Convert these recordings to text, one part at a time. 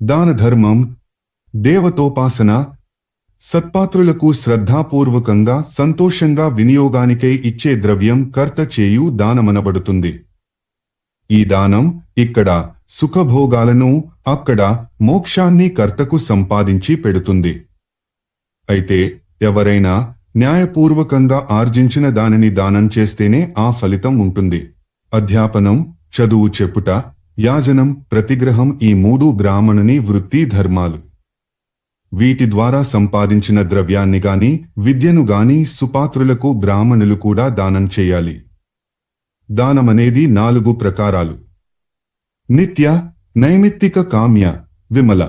దానధర్మం, దేవతోపాసన, సత్పాత్రులకు శ్రద్ధాపూర్వకంగా సంతోషంగా వినియోగానికై ఇచ్చే ద్రవ్యం కర్త చేయు దానమనబడుతుంది. ఈ దానం ఇక్కడ సుఖభోగాలను, అక్కడ మోక్షాన్ని కర్తకు సంపాదించి పెడుతుంది. అయితే ఎవరైనా న్యాయపూర్వకంగా ఆర్జించిన దానిని దానం చేస్తేనే ఆ ఫలితం ఉంటుంది. అధ్యాపనం, చదువు చెప్పుట, యాజనం, ప్రతిగ్రహం ఈ మూడు బ్రాహ్మణుని వృత్తి ధర్మాలు. వీటి ద్వారా సంపాదించిన ద్రవ్యాన్ని గాని విద్యను గాని సుపాత్రులకు బ్రాహ్మణులు కూడా దానం చేయాలి. దానమనేది 4 ప్రకారాలు: నిత్య, నైమిత్తిక, కామ్య, విమల.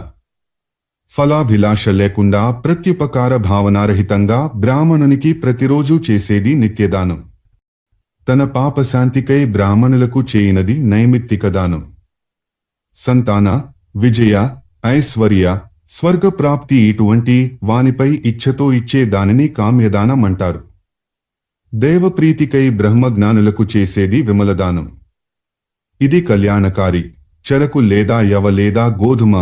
ఫలాభిలాష లేకుండా ప్రత్యుపకార భావనారహితంగా బ్రాహ్మణునికి ప్రతిరోజూ చేసేది నిత్యదానం. తన పాపశాంతికై బ్రాహ్మణులకు చేయనది నైమిత్తిక దానం. సంతాన, విజయ, ఐశ్వర్య, స్వర్గప్రాప్తి ఇటువంటి వానిపై ఇచ్ఛతో ఇచ్చే దానిని కామ్యదానం అంటారు. దైవప్రీతికై బ్రహ్మజ్ఞానులకు చేసేది విమలదానం. ఇది కళ్యాణకారి. చెరకు లేదా యవ లేదా గోధుమ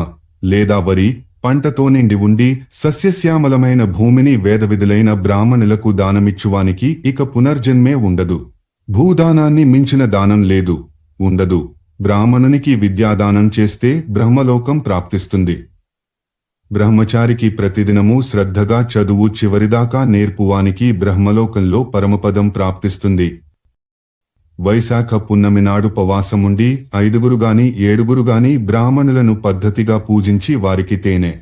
లేదా వరి పంటతో నిండి ఉండి సస్యశ్యామలమైన భూమిని వేదవిధులైన బ్రాహ్మణులకు దానమిచ్చువానికి ఇక పునర్జన్మే ఉండదు. భూదానాన్ని మించిన దానం లేదు, ఉండదు. బ్రాహ్మణునికి విద్యాదానం చేస్తే బ్రహ్మలోకం ప్రాప్తిస్తుంది. బ్రహ్మచారికి ప్రతిదినము శ్రద్ధగా చదువు చివరిదాకా నేర్పువానికి బ్రహ్మలోకంలో పరమపదం ప్రాప్తిస్తుంది. వైశాఖ పున్నమి నాడు పవాసముండి 5గురుగాని 7గురుగాని బ్రాహ్మణులను పద్ధతిగా పూజించి వారికి తేనె,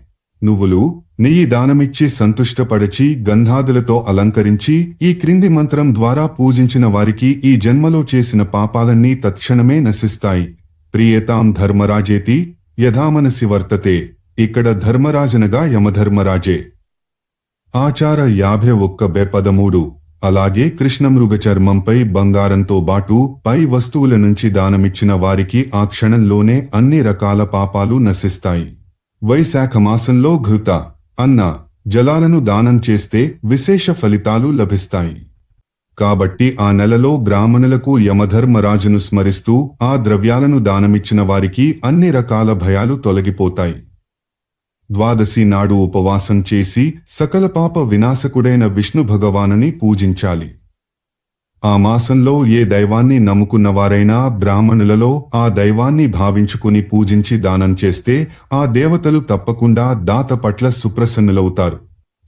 నువ్వులు, నెయ్యి దానమిచ్చి సంతుష్టపరచి గంధాదులతో అలంకరించి ఈ క్రింది మంత్రం ద్వారా పూజించిన వారికి ఈ జన్మలో చేసిన పాపాలన్నీ తత్క్షణమే నశిస్తాయి. ప్రియతాం ధర్మరాజేతి యథామనసి వర్తతే. ఇక్కడ ధర్మరాజనగా యమధర్మరాజే. ఆచార 51 అలాగే కృష్ణమృగ చర్మంపై బంగారంతో బాటు పై వస్తువుల నుంచి దానమిచ్చిన వారికి ఆ క్షణంలోనే అన్ని రకాల పాపాలు నశిస్తాయి. వైశాఖ మాసంలో ఘృత, అన్న, జలాలను దానం చేస్తే విశేష ఫలితాలు లభిస్తాయి. కాబట్టి ఆ నెలలో బ్రాహ్మణులకు యమధర్మరాజును స్మరిస్తూ ఆ ద్రవ్యాలను దానమిచ్చిన వారికి అన్ని రకాల భయాలు తొలగిపోతాయి. ద్వాదశి నాడు ఉపవాసం చేసి సకల పాప వినాశకుడైన విష్ణు భగవానుని పూజించాలి. ఆ మాసంలో ఏ దైవాన్ని నమ్ముకున్నవారైనా బ్రాహ్మణులలో ఆ దైవాన్ని భావించుకుని పూజించి దానం చేస్తే ఆ దేవతలు తప్పకుండా దాత పట్ల సుప్రసన్నులవుతారు.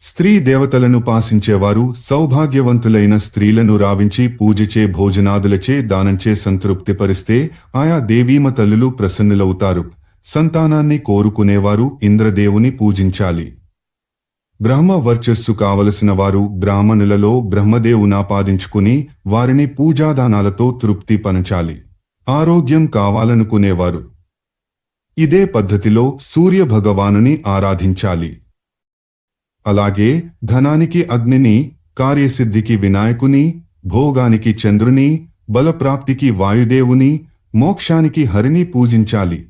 స్త్రీ దేవతలను పాసించేవారు సౌభాగ్యవంతులైన స్త్రీలను రావించి పూజచే భోజనాదులచే దానంచే సంతృప్తిపరిస్తే ఆయా దేవీమ తల్లులు ప్రసన్నులవుతారు. సంతానాన్ని కోరుకునేవారు ఇంద్రదేవుని పూజించాలి. బ్రహ్మ వర్చస్సు కావలసిన వారు బ్రాహ్మణులలో బ్రహ్మదేవునాపాదించుకుని వారిని పూజాదానాలతో తృప్తి పనచాలి. ఆరోగ్యం కావాలనుకునేవారు ఇదే పద్ధతిలో సూర్య భగవానుని ఆరాధించాలి. అలాగే ధనానికి అగ్నిని, కార్యసిద్ధికి వినాయకుని, భోగానికి చంద్రుని, బలప్రాప్తికి వాయుదేవుని, మోక్షానికి హరిని పూజించాలి.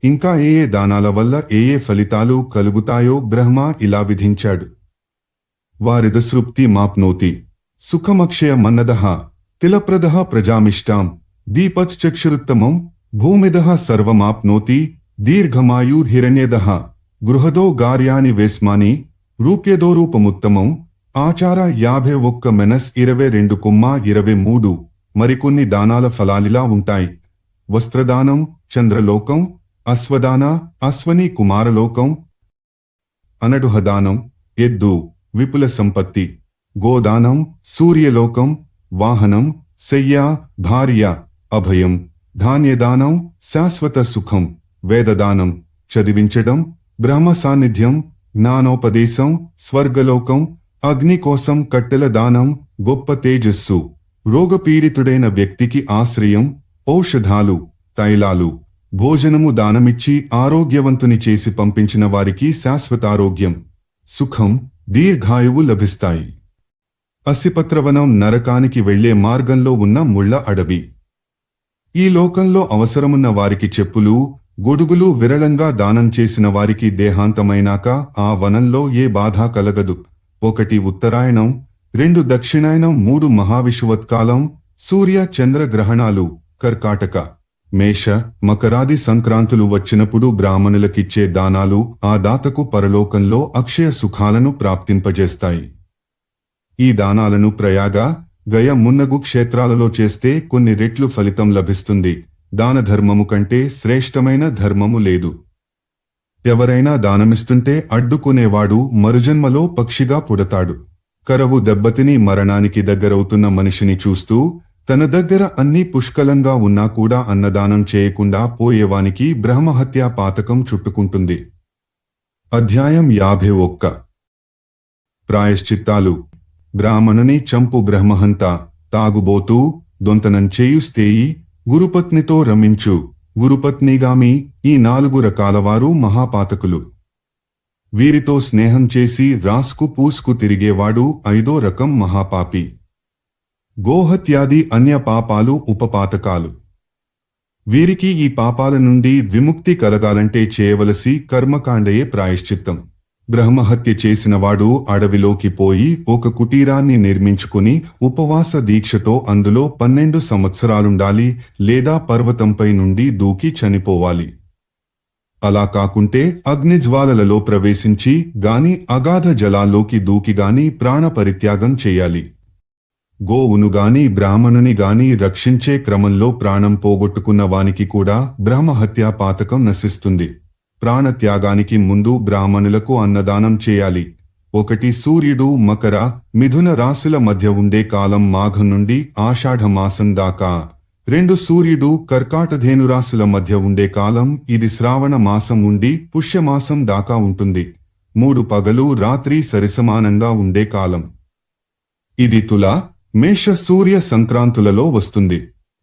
ఇంకా ఏ దానాల వల్ల ఏ ఫలితాలు కలుగుతాయో బ్రహ్మ ఇలా విధించాడు. వారిదసృప్తి మాప్నోతి సుఖమక్షయ మన్నదః తిలప్రదః ప్రజామిష్టాం దీపశ్చక్షురుత్తమం భూమిదః సర్వమాప్నోతి దీర్ఘమాయుర్హిరణ్యదః గృహదో గార్యాని వేస్మాని రూప్యదోరూపముత్తమం. ఆచార 51-22-23 మరికొన్ని దానాల ఫలాలిలా ఉంటాయి. వస్త్రదానం, చంద్రలోకం, అశ్వదాన, అశ్వని కుమారలోకం, అనడుహదానం, ఎద్దు, విపుల సంపత్తి, గోదానం, సూర్యలోకం, వాహనం, శయ్య, భార్య, అభయం, ధాన్యదానం, శాశ్వత సుఖం, వేదదానం, చదివించడం, బ్రహ్మ సాన్నిధ్యం, జ్ఞానోపదేశం, స్వర్గలోకం, అగ్ని కోసం కట్టెల దానం, గొప్ప తేజస్సు, రోగపీడితుడైన వ్యక్తికి ఆశ్రయం, ఔషధాలు, తైలాలు, భోజనము దానమిచ్చి ఆరోగ్యవంతుని చేసి పంపించిన వారికి శాశ్వతారోగ్యం, సుఖం, దీర్ఘాయువు లభిస్తాయి. అసిపత్రవనం నరకానికి వెళ్లే మార్గంలో ఉన్న ముళ్ల అడవి. ఈ లోకంలో అవసరమున్న వారికి చెప్పులు, గొడుగులు విరళంగా దానం చేసిన వారికి దేహాంతమైనాక ఆ వనంలో ఏ బాధ కలగదు. 1 ఉత్తరాయణం, 2 దక్షిణాయనం, 3 మహావిషువత్కాలం, సూర్య చంద్ర గ్రహణాలు, కర్కాటక మేష మకరాది సంక్రాంతులు వచ్చినప్పుడు బ్రాహ్మణులకిచ్చే దానాలు ఆ దాతకు పరలోకంలో అక్షయ సుఖాలను ప్రాప్తింపజేస్తాయి. ఈ దానాలను ప్రయాగ, గయ మున్నగు క్షేత్రాలలో చేస్తే కొన్ని రెట్లు ఫలితం లభిస్తుంది. దానధర్మము కంటే శ్రేష్టమైన ధర్మము లేదు. ఎవరైనా దానమిస్తుంటే అడ్డుకునేవాడు మరుజన్మలో పక్షిగా పుడతాడు. కరవు దెబ్బతిని మరణానికి దగ్గరవుతున్న మనిషిని చూస్తూ తన దగ్గర అన్నీ పుష్కలంగా ఉన్నా కూడా అన్నదానం చేయకుండా పోయేవానికి బ్రహ్మహత్యా పాతకం చుట్టుకుంటుంది. అధ్యాయం 51. ప్రాయశ్చిత్తాలు. బ్రాహ్మణుని చంపు బ్రహ్మహంత, తాగుబోతూ దొంతనం చేయుస్తేయి, గురుపత్నితో రమించు, గురుపత్నిగామి, ఈ 4 రకాలవారు మహాపాతకులు. వీరితో స్నేహం చేసి రాస్కు పూస్కు తిరిగేవాడు 5వ రకం మహాపాపి. గోహత్యాది అన్య పాపాలు ఉపపాతకాలు. వీరికి ఈ పాపాల నుండి విముక్తి కలగాలంటే చేయవలసి కర్మకాండయే ప్రాయశ్చిత్తం. బ్రహ్మహత్య చేసినవాడు అడవిలోకి పోయి ఒక కుటీరాన్ని నిర్మించుకుని ఉపవాస దీక్షతో అందులో 12 సంవత్సరాలుండాలి, లేదా పర్వతంపై నుండి దూకి చనిపోవాలి. అలా కాకుంటే అగ్నిజ్వాలలలో ప్రవేశించి గాని అగాధ జలాల్లోకి దూకిగాని ప్రాణపరిత్యాగం చెయ్యాలి. గోవును గాని బ్రాహ్మణుని గాని రక్షించే క్రమంలో ప్రాణం పోగొట్టుకున్న వానికి కూడా బ్రహ్మహత్యా పాతకం నశిస్తుంది. ప్రాణత్యాగానికి ముందు బ్రాహ్మణులకు అన్నదానం చేయాలి. 1 సూర్యుడు మకర, మిథున రాశుల మధ్య ఉండే కాలం మాఘం నుండి ఆషాఢ మాసం దాకా. 2 సూర్యుడు కర్కాటధేనురాశుల మధ్య ఉండే కాలం, ఇది శ్రావణ మాసం ఉండి పుష్యమాసం దాకా ఉంటుంది. 3 పగలు రాత్రి సరిసమానంగా ఉండే కాలం. ఇది తుల, మేష సూర్య సంక్రాంతులలో వస్తుంది.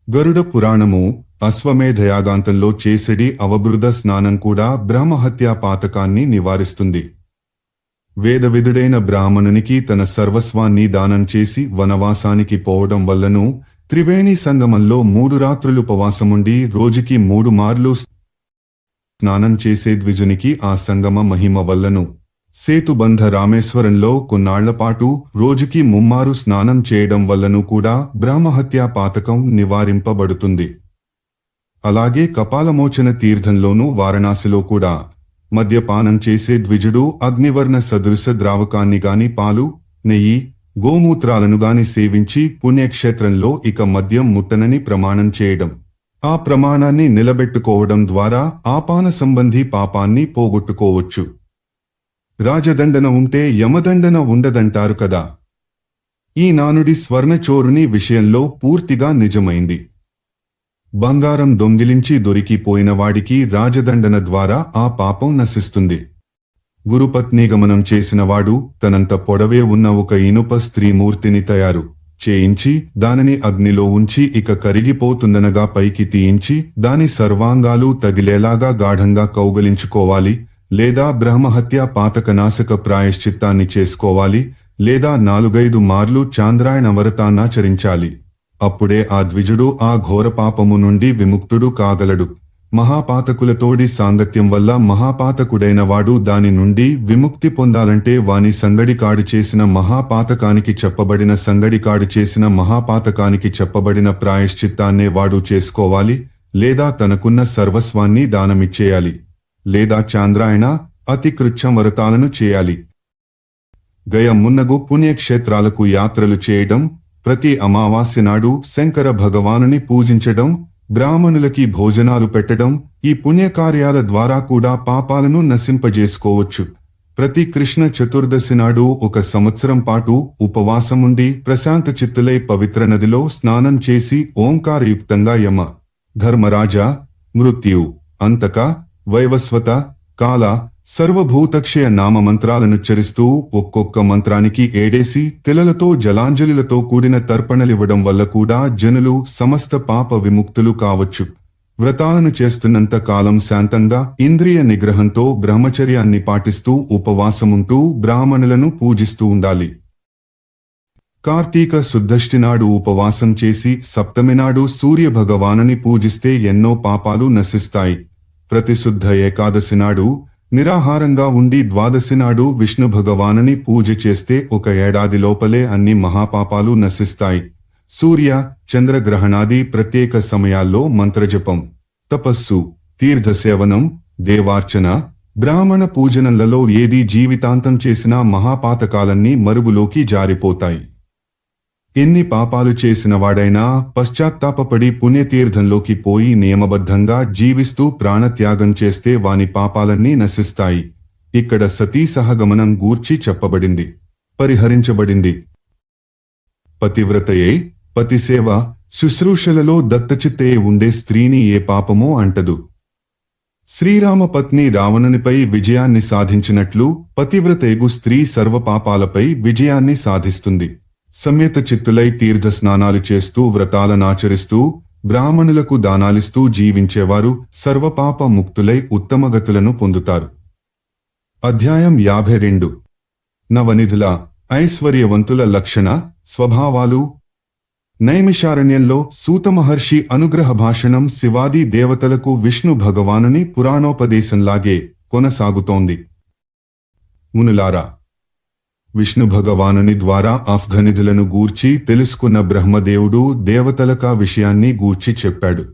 గరుడ పురాణము అశ్వమేధయాగాంతంలో చేసెడి అవబృద స్నానం కూడా బ్రహ్మహత్యా పాతకాన్ని నివారిస్తుంది. వేదవిదుడైన బ్రాహ్మణునికి తన సర్వస్వాన్ని దానం చేసి వనవాసానికి పోవడం వల్లను, త్రివేణి సంగమంలో 3 రాత్రులు ఉపవాసముండి రోజుకి 3 మార్లు స్నానం చేసే ద్విజునికి ఆ సంగమ మహిమ వల్లను, సేతుబంధ రామేశ్వరంలో కొన్నాళ్లపాటు రోజుకి 3 మారు స్నానం చేయడం వల్లను కూడా బ్రహ్మహత్యా పాతకం నివారింపబడుతుంది. అలాగే కపాలమోచన తీర్థంలోనూ వారణాసిలో కూడా మద్యపానం చేసే ద్విజుడు అగ్నివర్ణ సదృశ ద్రావకాన్ని గాని పాలు, నెయ్యి, గోమూత్రాలను గాని సేవించి పుణ్యక్షేత్రంలో ఇక మద్యం ముట్టనని ప్రమాణం చేయడం, ఆ ప్రమాణాన్ని నిలబెట్టుకోవడం ద్వారా ఆపాన సంబంధి పాపాన్ని పోగొట్టుకోవచ్చు. రాజదండన ఉంటే యమదండన ఉండదంటారు కదా. ఈ నానుడి స్వర్ణచోరుని విషయంలో పూర్తిగా నిజమైంది. బంగారం దొంగిలించి దొరికిపోయినవాడికి రాజదండన ద్వారా ఆ పాపం నశిస్తుంది. గురుపత్నీగమనం చేసినవాడు తనంత పొడవే ఉన్న ఒక ఇనుప స్త్రీమూర్తిని తయారు చేయించి దానిని అగ్నిలో ఉంచి ఇక కరిగిపోతుందనగా పైకి తీయించి దాని సర్వాంగాలు తగిలేలాగా గాఢంగా కౌగలించుకోవాలి, లేదా బ్రహ్మహత్యా పాతకనాశక ప్రాయశ్చిత్తాన్ని చేసుకోవాలి, లేదా 4-5 మార్లు చాంద్రాయణ వ్రతాన్నాచరించాలి. అప్పుడే ఆ ద్విజుడు ఆ ఘోరపాపము నుండి విముక్తుడు కాగలడు. మహాపాతకులతోడి సాంగత్యం వల్ల మహాపాతకుడైన వాడు దాని నుండి విముక్తి పొందాలంటే వాని సంగడికాడు చేసిన మహాపాతకానికి చెప్పబడిన సంగడికాడు చేసిన మహాపాతకానికి చెప్పబడిన ప్రాయశ్చిత్తాన్నే వాడు చేసుకోవాలి, లేదా తనకున్న సర్వస్వాన్ని దానమిచ్చేయాలి, లేదా చాంద్రాయణ అతికృత్యం వ్రతాలను చేయాలి. గయ మున్నగు పుణ్యక్షేత్రాలకు యాత్రలు చేయడం, ప్రతి అమావాస్య నాడు శంకర భగవానుని పూజించడం, బ్రాహ్మణులకి భోజనాలు పెట్టడం, ఈ పుణ్యకార్యాల ద్వారా కూడా పాపాలను నశింపజేసుకోవచ్చు. ప్రతి కృష్ణ చతుర్దశి నాడు 1 సంవత్సరం పాటు ఉపవాసముండి ప్రశాంత చిత్తులై పవిత్ర నదిలో స్నానం చేసి ఓంకారయుక్తంగా యమ, ధర్మరాజ, మృత్యు, అంతక, వైవస్వత, కాల, సర్వభూతక్షయ నామమంత్రాలనుచ్చరిస్తూ ఒక్కొక్క మంత్రానికి 7 తెలలతో జలాంజలిలతో కూడిన తర్పణలివ్వడం వల్ల కూడా జనులు సమస్త పాప విముక్తులు కావచ్చు. వ్రతాలను చేస్తున్నంత కాలం శాంతంగా ఇంద్రియ నిగ్రహంతో బ్రహ్మచర్యాన్ని పాటిస్తూ ఉపవాసముంటూ బ్రాహ్మణులను పూజిస్తూ ఉండాలి. కార్తీక శుద్ధష్టి నాడు ఉపవాసం చేసి సప్తమి నాడు సూర్య భగవానుని పూజిస్తే ఎన్నో పాపాలు నశిస్తాయి. ప్రతి శుద్ధ ఏకాదశి నాడు నిరాహారంగా ఉండి ద్వాదశి నాడు విష్ణు భగవానుని పూజ చేస్తే 1 ఏడాది లోపలే అన్ని మహాపాపాలు నశిస్తాయి. సూర్య, చంద్రగ్రహణాది ప్రత్యేక సమయాల్లో మంత్రజపం తపస్సు, తీర్థసేవనం, దేవార్చన, బ్రాహ్మణ పూజనలలో ఏది జీవితాంతం చేసినా మహాపాతకాలన్నీ మరుగులోకి జారిపోతాయి. ఎన్ని పాపాలు చేసినవాడైనా పశ్చాత్తాపపడి పుణ్యతీర్థంలోకి పోయి నియమబద్ధంగా జీవిస్తూ ప్రాణత్యాగం చేస్తే వాని పాపాలన్నీ నశిస్తాయి. ఇక్కడ సతీ సహగమనం గూర్చి చెప్పబడింది, పరిహరించబడింది. పతివ్రతయే, పతిసేవ, శుశ్రూషలలో దత్తచిత్తయే ఉండే స్త్రీని ఏ పాపమో అంటదు. శ్రీరామపత్ని రావణునిపై విజయాన్ని సాధించినట్లు పతివ్రతయగు స్త్రీ సర్వపాపాలపై విజయాన్ని సాధిస్తుంది. సంయత చిత్తులై తీర్థ స్నానాలు చేస్తూ వ్రతాలనాచరిస్తూ బ్రాహ్మణులకు దానాలిస్తూ జీవించేవారు సర్వపాప ముక్తులై ఉత్తమగతులను పొందుతారు. అధ్యాయం 52. నవనిధుల, ఐశ్వర్యవంతుల లక్షణ, స్వభావాలు. నైమిషారణ్యంలో సూతమహర్షి అనుగ్రహ భాషణం శివాది దేవతలకు విష్ణు భగవానుని పురాణోపదేశంలాగే కొనసాగుతోంది. మునులారా, విష్ణు భగవానుని ద్వారా అఫ్ఘనిధులను గూర్చి తెలుసుకున్న బ్రహ్మదేవుడు దేవతలకా విషయాన్ని గూర్చి చెప్పాడు.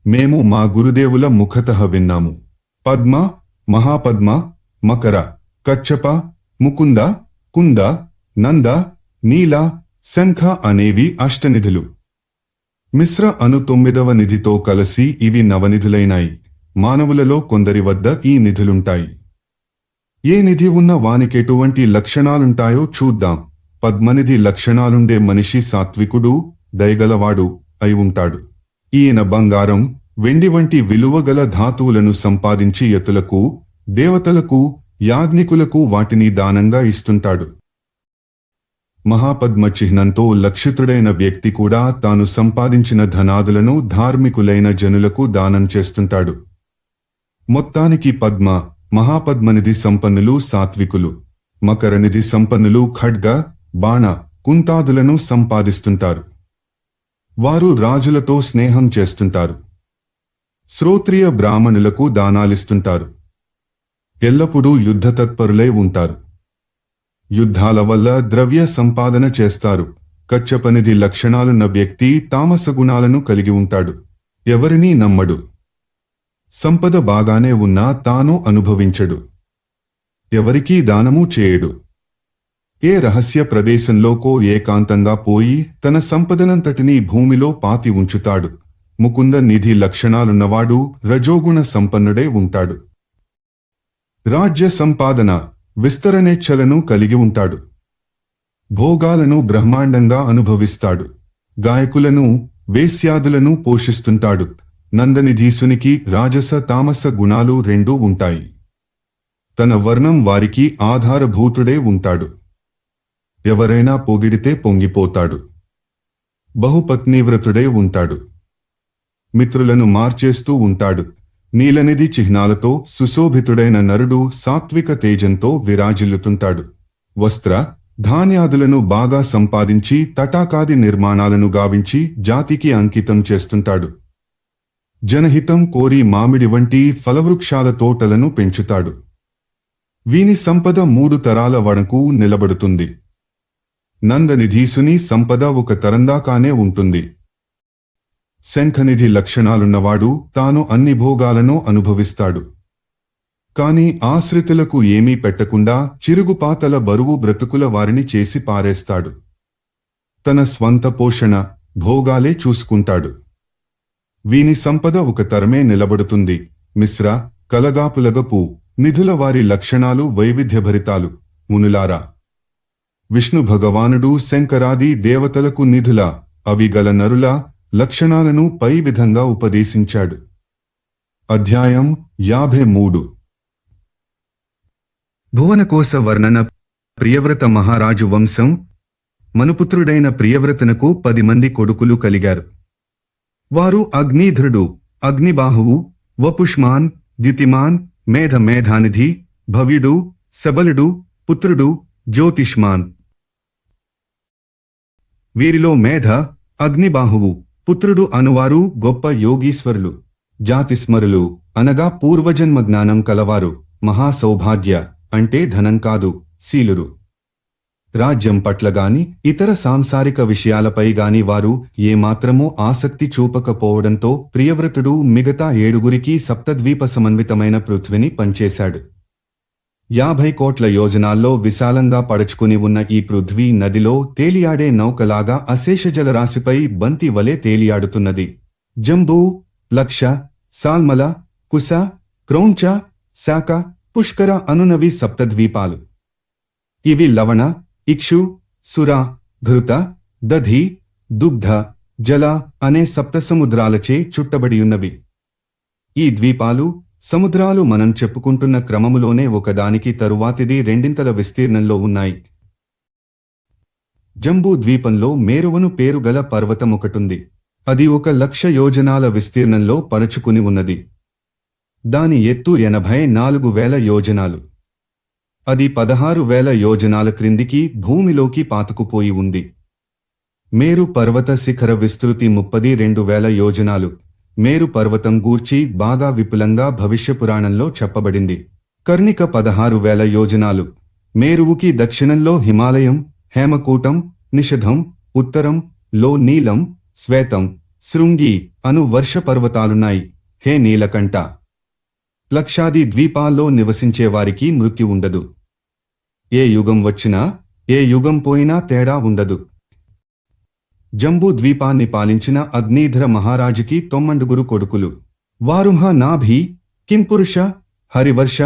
మేము మా గురుదేవుల ముఖతః విన్నాము. పద్మ, మహాపద్మ, మకర, కచ్చప, ముకుంద, కుంద, నంద, నీల, శంఖ అనేవి అష్టనిధులు. మిశ్ర అను 9వ నిధితో కలసి ఇవి నవనిధులైనాయి. మానవులలో కొందరి వద్ద ఈ నిధులుంటాయి. ఏ నిధి ఉన్న వానికెటువంటి లక్షణాలుంటాయో చూద్దాం. పద్మనిధి లక్షణాలుండే మనిషి సాత్వికుడు, దయగలవాడు అయి ఉంటాడు. ఈయన బంగారం, వెండి వంటి విలువగల ధాతువులను సంపాదించి యతులకు, దేవతలకు, యాజ్ఞికులకు వాటిని దానంగా ఇస్తుంటాడు. మహాపద్మ చిహ్నంతో లక్షితుడైన వ్యక్తి కూడా తాను సంపాదించిన ధనాదులను ధార్మికులైన జనులకు దానం చేస్తుంటాడు. మొత్తానికి పద్మ, మహాపద్మనిధి సంపన్నులు సాత్వికులు. మకరనిధి సంపన్నులు ఖడ్గ, బాణ, కుంతాదులను సంపాదిస్తుంటారు. వారు రాజులతో స్నేహం చేస్తుంటారు. శ్రోత్రియ బ్రాహ్మణులకు దానాలిస్తుంటారు. ఎల్లప్పుడూ యుద్ధతత్పరులై ఉంటారు. యుద్ధాల వల్ల ద్రవ్య సంపాదన చేస్తారు. కచ్చపనిధి లక్షణాలున్న వ్యక్తి తామస గుణాలను కలిగి ఉంటాడు. ఎవరినీ నమ్మడు. సంపద బాగానే ఉన్నా తాను అనుభవించడు. ఎవరికీ దానమూ చేయడు. ఏ రహస్య ప్రదేశంలోకో ఏకాంతంగా పోయి తన సంపదనంతటినీ భూమిలో పాతి ఉంచుతాడు. ముకుంద నిధి లక్షణాలున్నవాడు రజోగుణ సంపన్నుడై ఉంటాడు. రాజ్య సంపాదన, విస్తరణేచ్ఛలను కలిగి ఉంటాడు. భోగాలను బ్రహ్మాండంగా అనుభవిస్తాడు. గాయకులను, వేశ్యాదులను పోషిస్తుంటాడు. నందనిధీసునికి రాజస తామస గుణాలు రెండూ ఉంటాయి. తన వర్ణం వారికి ఆధారభూతుడే ఉంటాడు. ఎవరైనా పొగిడితే పొంగిపోతాడు. బహుపత్నీవ్రతుడై ఉంటాడు. మిత్రులను మార్చేస్తూ ఉంటాడు. నీలనిధి చిహ్నాలతో సుశోభితుడైన నరుడు సాత్విక తేజంతో విరాజిల్లుతుంటాడు. వస్త్ర, ధాన్యాదులను బాగా సంపాదించి తటాకాది నిర్మాణాలను గావించి జాతికి అంకితం చేస్తుంటాడు. జనహితం కోరి మామిడి వంటి ఫలవృక్షాల తోటలను పెంచుతాడు. వీని సంపద 3 తరాల వరకు నిలబడుతుంది. నందనిధీసుని సంపద 1 తరందాకానే ఉంటుంది. శంఖనిధి లక్షణాలున్నవాడు తాను అన్ని భోగాలను అనుభవిస్తాడు. కాని ఆశ్రితులకు ఏమీ పెట్టకుండా చిరుగుపాతల బరువు బ్రతుకుల వారిని చేసి పారేస్తాడు. తన స్వంత పోషణ, భోగాలే చూసుకుంటాడు. వీని సంపద 1 తరమే నిలబడుతుంది. మిశ్ర, కలగాపులగపు నిధుల వారి లక్షణాలు వైవిధ్యభరితాలు. మునులారా, విష్ణు భగవానుడు శంకరాది దేవతలకు నిధుల, అవి గల నరుల లక్షణాలను పై విధంగా ఉపదేశించాడు. అధ్యాయం 53. భువనకోశ వర్ణన. ప్రియవ్రత మహారాజు వంశం. మనుపుత్రుడైన ప్రియవ్రతనకు 10 మంది కొడుకులు కలిగారు. వారు అగ్నిధృడు, అగ్నిబాహువు, వపుష్మాన్, ద్యుతిమాన్, మేధనిధి, భవ్యుడు, సబలుడు, పుత్రుడు, జ్యోతిష్మాన్. వీరిలో మేధ, అగ్నిబాహువు, పుత్రుడు అనువారు గొప్ప యోగీశ్వరులు, జాతిస్మరులు అనగా పూర్వజన్మ జ్ఞానం కలవారు, మహాసౌభాగ్య అంటే ధనం కాదు, శీలురు. రాజ్యం పట్ల గాని ఇతర సాంసారిక విషయాలపై గాని వారు ఏమాత్రమూ ఆసక్తి చూపకపోవడంతో ప్రియవ్రతుడు మిగతా 7గురికి సప్తద్వీప సమన్వితమైన పృథ్విని పంచేశాడు. 50 కోట్ల యోజనాల్లో విశాలంగా పడచుకుని ఉన్న ఈ పృథ్వీ నదిలో తేలియాడే నౌకలాగా అశేష జలరాశిపై బంతి వలె తేలియాడుతున్నది. జంబూ, లక్ష, సాల్మల, కుశ, క్రౌంచ, శాక, పుష్కర అనునవి సప్తద్వీపాలు. ఇవి లవణ, ఇక్షు, సుర, ఘృత, దధి, దుగ్ధ, జల అనే సప్తసముద్రాలచే చుట్టబడియున్నవి. ఈ ద్వీపాలు, సముద్రాలు మనం చెప్పుకుంటున్న క్రమములోనే ఒకదానికి తరువాతిది రెండింతల విస్తీర్ణంలో ఉన్నాయి. జంబూ ద్వీపంలో మేరువను పేరుగల పర్వతమొకటుంది. అది 1,00,000 యోజనాల విస్తీర్ణంలో పరచుకుని ఉన్నది. దాని ఎత్తు 84,000 యోజనాలు. అది 16,000 యోజనాల క్రిందికి భూమిలోకి పాతుకుపోయి ఉంది. మేరు పర్వత శిఖర విస్తృతి 32,000 యోజనాలు. మేరు పర్వతం గూర్చి బాగా విపులంగా భవిష్యపురాణంలో చెప్పబడింది. కర్ణిక 16,000 యోజనాలు. మేరువుకి దక్షిణంలో హిమాలయం, హేమకూటం, నిషధం, ఉత్తరం లో నీలం, శ్వేతం, శృంగి అను వర్ష పర్వతాలున్నాయి. హే నీలకంఠ! లక్షాది ద్వీపాల్లో నివసించేవారికి మృత్యు ఉండదు. ఏ యుగం వచ్చినా, ఏ యుగం పోయినా తేడా ఉండదు. జంబూ ద్వీపాన్ని పాలించిన అగ్నీధర మహారాజుకి 9 కొడుకులు. వారుహ నాభి, కింపురుష, హరివర్ష,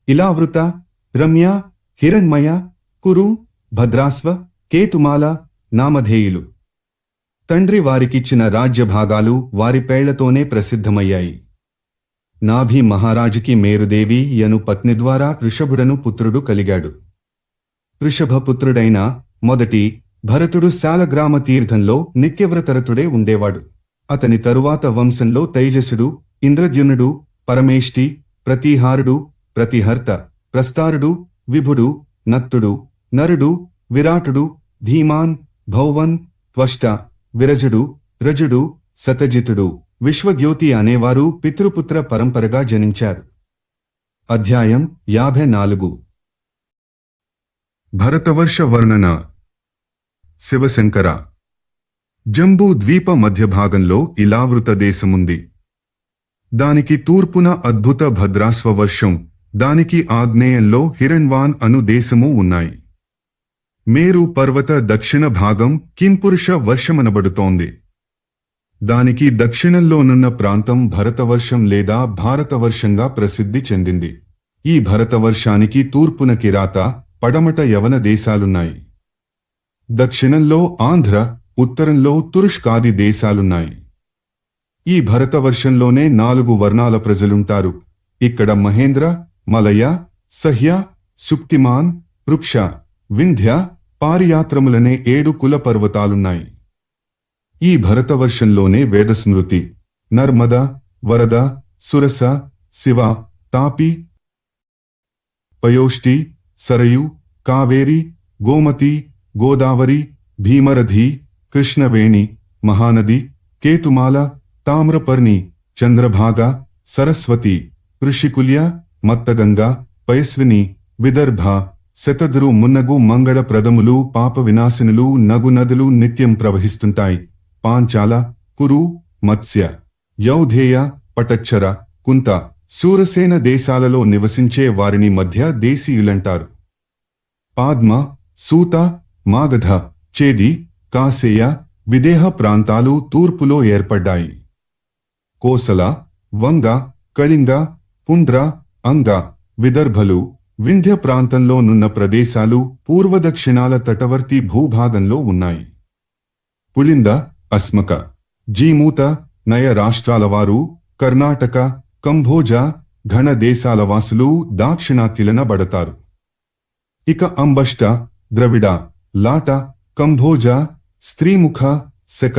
ఇలావృత, రమ్య, హిరణ్మయ, కురు, భద్రాస్వ, కేతుమాల, నామధేయులు. తండ్రి వారికిచ్చిన రాజ్యభాగాలు వారి పేళ్లతోనే ప్రసిద్ధమయ్యాయి. నాభి మహారాజుకి మేరుదేవి యను పత్ని ద్వారా ఋషభుడను పుత్రుడు కలిగాడు. ఋషభపుత్రుడైన మొదటి భరతుడు శాలగ్రామ తీర్థంలో నిత్యవ్రతరతుడే ఉండేవాడు. అతని తరువాత వంశంలో తైజసుడు, ఇంద్రద్యుమ్నుడు, పరమేష్టి, ప్రతీహారుడు, ప్రతిహర్త, ప్రస్తారుడు, విభుడు, నత్తుడు, నరుడు, విరాటుడు, ధీమాన్, భౌవన్, త్వష్ట, విరజుడు, రజుడు, సతజితుడు, విశ్వజ్యోతి అనేవారు పితృపుత్ర పరంపరగా జనించారు. అధ్యాయం 54. భరతవర్ష వర్ణన. శివశంకర. జంబూ ద్వీప మధ్యభాగంలో ఇలావృత దేశముంది. దానికి తూర్పున అద్భుత భద్రాస్వ వర్షం, దానికి ఆగ్నేయంలో హిరణ్వాన్ అను దేశము ఉన్నాయి. మేరు పర్వత దక్షిణ భాగం కింపురుష వర్షమనబడుతోంది. దానికి దక్షిణంలోనున్న ప్రాంతం భరతవర్షం లేదా భారతవర్షంగా ప్రసిద్ధి చెందింది. ఈ భరతవర్షానికి తూర్పున కిరాత, పడమట యవన దేశాలున్నాయి. దక్షిణంలో ఆంధ్ర, ఉత్తరంలో తురుష్కాది దేశాలున్నాయి. ఈ భరతవర్షంలోనే 4 వర్ణాల ప్రజలుంటారు. ఇక్కడ మహేంద్ర, మలయ, సహ్య, సుక్తిమాన్, వృక్ష, వింధ్య, పారియాత్రములనే 7 కుల పర్వతాలున్నాయి. ఈ భరతవర్షంలోనే వేదస్మృతి, నర్మద, వరద, సురస, శివ, తాపి, పయోష్టి, సరయు, కావేరి, గోమతి, గోదావరి, భీమరథి, కృష్ణవేణి, మహానది, కేతుమాల, తామ్రపర్ణి, చంద్రభాగ, సరస్వతి, ఋషికుల్య, మత్తగంగా, పయస్విని, విదర్భ, శతద్రు మున్నగు మంగళ ప్రదములు పాప వినాశనులు నగు నదులు నిత్యం ప్రవహిస్తుంటాయి. పాంచాల, కురు, మత్స్య, యౌధేయ, పటచ్చర, కుంత, శూరసేన దేశాలలో నివసించే వారిని మధ్య దేశీయులంటారు. పాద్మ, సూత, మాగధ, చేది, కాసేయ, విదేహ ప్రాంతాలు తూర్పులో ఏర్పడ్డాయి. కోసల, వంగ, కళింగ, పుండ్ర, అంగ, విదర్భలు వింధ్య ప్రాంతంలో నున్న ప్రదేశాలు పూర్వదక్షిణాల తటవర్తి భూభాగంలో ఉన్నాయి. పులింద, అస్మక, జీమూత, నయ రాష్ట్రాలవారు, కర్ణాటక, కంభోజ, ఘన దేశాల వాసులు దాక్షిణాత్యులనబడతారు. ఇక అంబష్ట, ద్రవిడ, లాట, కంభోజ, స్త్రీముఖ, శక,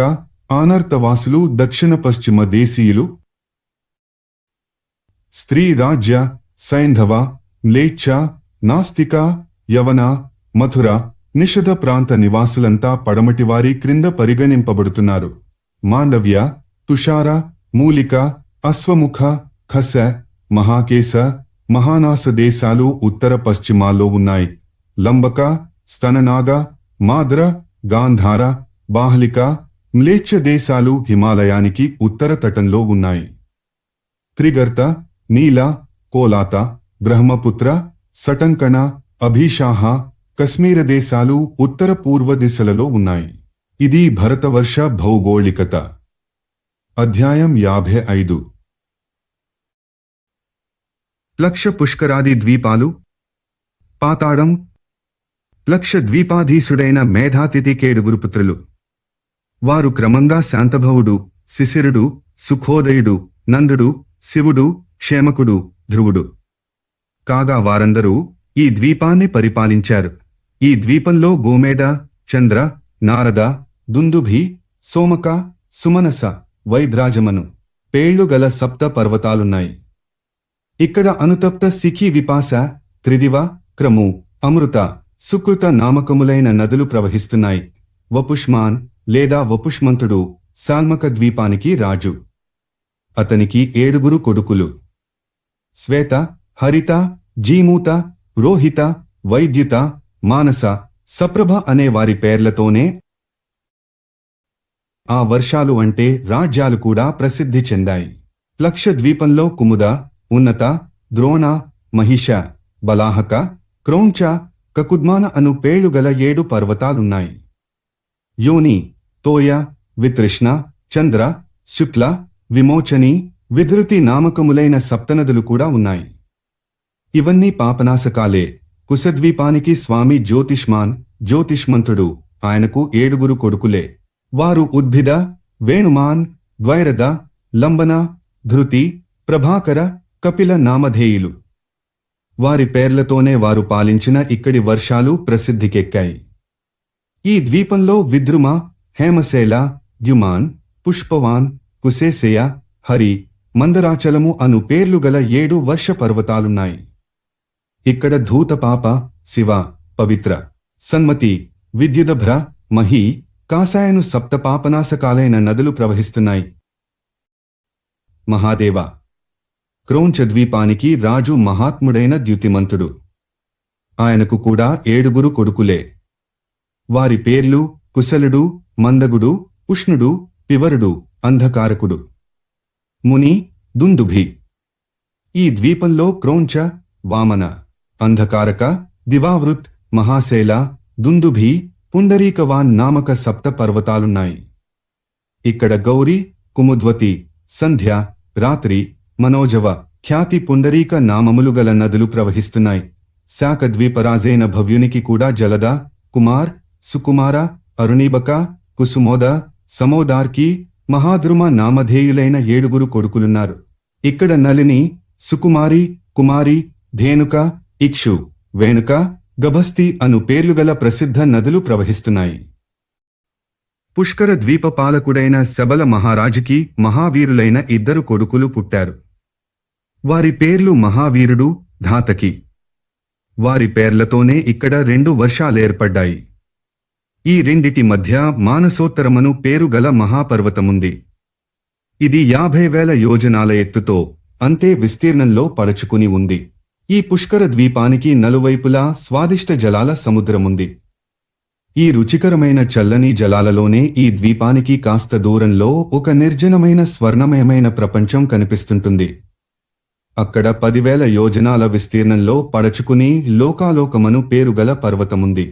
ఆనర్తవాసులు దక్షిణ పశ్చిమ దేశీయులు. స్త్రీ రాజ్య, సైంధవ, మ్లేచ్ఛ, నాస్తిక, యవన, మథుర, నిషధ ప్రాంత నివాసులంతా పడమటివారి క్రింద పరిగణింపబడుతున్నారు. మాండవ్య, తుషార, మూలిక, అశ్వముఖ, ఖస, మహాకేశ, మహానాస దేశాలు ఉత్తర పశ్చిమాల్లో ఉన్నాయి. లంబక, స్తననాగ, మాద్ర, గాంధార, బాహ్లిక, మ్లేచ్ఛ దేశాలు హిమాలయానికి ఉత్తర తటంలో ఉన్నాయి. త్రిగర్త, నీల, కోలాత, బ్రహ్మపుత్ర, సటంకణ, అభిషాహ, కశ్మీర దేశాలు ఉత్తర పూర్వ దిశలలో ఉన్నాయి. ఇది భరతవర్ష భౌగోళికత. అధ్యాయం 55. లక్ష పుష్కరాది ద్వీపాలు. పాతాళం. లక్ష ద్వీపాధీసుడైన మేధాతిథి కేడుగురు పుత్రులు. వారు క్రమంగా శాంతభవుడు, శిశిరుడు, సుఖోదయుడు, నందుడు, శివుడు, క్షేమకుడు, ధ్రువుడు. కాగా వారందరూ ఈ ద్వీపాన్ని పరిపాలించారు. ఈ ద్వీపంలో గోమేద, చంద్ర, నారద, దుందుభి, సోమక, సుమనస, వైద్రాజమను పేళ్లుగల సప్త పర్వతాలున్నాయి. ఇక్కడ అనుతప్త సిఖి విపాస, త్రిదివ, క్రము, అమృత, సుకృత నామకములైన నదులు ప్రవహిస్తున్నాయి. వపుష్మాన్ లేదా వపుష్మంతుడు సాల్మక ద్వీపానికి రాజు. అతనికి 7 కొడుకులు. శ్వేత, హరిత, జీమూత, రోహిత, వైద్యుత, మానస, సప్రభ అనే వారి పేర్లతోనే ఆ వర్షాలు అంటే రాజ్యాలు కూడా ప్రసిద్ధి చెందాయి. లక్షద్వీపంలో కుముద, ఉన్నత, ద్రోణ, మహిష, బలాహక, క్రౌంచ, కకుద్మాన అను పేళ్లుగల 7 పర్వతాలున్నాయి. యోని, తోయ, వితృష్ణ, చంద్ర, శుక్ల, విమోచని, విధృతి నామకములైన సప్తనదులు కూడా ఉన్నాయి. ఇవన్నీ పాపనాశకాలే. కుశద్వీపానికి స్వామి జ్యోతిష్మంతుడు. ఆయనకు 7 కొడుకులే. వారు ఉద్భిద, వేణుమాన్, ద్వైరద, లంబన, ధృతి, ప్రభాకర, కపిల నామధేయులు. వారి పేర్లతోనే వారు పాలించిన ఇక్కడి వర్షాలు ప్రసిద్ధికెక్కాయి. ఈ ద్వీపంలో విద్రుమ, హేమశేల, ద్యుమాన్, పుష్పవాన్, కుశేశయ, హరి, మందరాచలము అను పేర్లుగల 7 వర్ష పర్వతాలున్నాయి. ఇక్కడ ధూతపాప, శివ, పవిత్ర, సన్మతి, విద్యుదభ్ర, మహి, కాసాయను సప్త పాపనాశకాలైన నదులు ప్రవహిస్తున్నాయి. మహాదేవ. క్రౌంచ ద్వీపానికి రాజు మహాత్ముడైన ద్యుతిమంతుడు. ఆయనకు కూడా 7 కొడుకులే. వారి పేర్లు కుశలుడు, మందగుడు, ఉష్ణుడు, పివరుడు, అంధకారకుడు. ముని, దుందుభి. ఈ ద్వీపంలో క్రౌంచ, వామన, అంధకారక, దివావృత్, మహాశైల, దుందుభి, పుండరీకవాన్ నామక సప్త పర్వతాలున్నాయి. ఇక్కడ గౌరీ, కుముద్వతి, సంధ్య, రాత్రి, మనోజవ, ఖ్యాతి పుండరీక నామములు గల నదులు ప్రవహిస్తున్నాయి. శాకద్వీపరాజైన భవ్యునికి కూడా జలద, కుమార్, సుకుమార, అరుణీబక, కుసుమోద, సమోదార్కి, మహాద్రుమ నామధేయులైన 7 కొడుకులున్నారు. ఇక్కడ నలిని, సుకుమారి, కుమారి, ధేనుక, ఇక్షు, వేణుక, గభస్తి అను పేర్లుగల ప్రసిద్ధ నదులు ప్రవహిస్తున్నాయి. పుష్కర ద్వీప పాలకుడైన శబల మహారాజుకి మహావీరులైన 2 కొడుకులు పుట్టారు. వారి పేర్లు మహావీరుడు, ధాతకి. వారి పేర్లతోనే ఇక్కడ 2 వర్షాలేర్పడ్డాయి. ఈ రెండిటి మధ్య మానసోత్తరమను పేరుగల మహాపర్వతముంది. ఇది 50,000 యోజనాల ఎత్తుతో అంతే విస్తీర్ణంలో పరచుకుని ఉంది. ఈ పుష్కర ద్వీపానికి నలువైపులా స్వాదిష్ట జలాల సముద్రముంది. ఈ రుచికరమైన చల్లని జలాలలోనే ఈ ద్వీపానికి కాస్త దూరంలో ఒక నిర్జనమైన స్వర్ణమయమైన ప్రపంచం కనిపిస్తుంటుంది. అక్కడ 10,000 యోజనాల విస్తీర్ణంలో పడచుకుని లోకాలోకమను పేరుగల పర్వతముంది.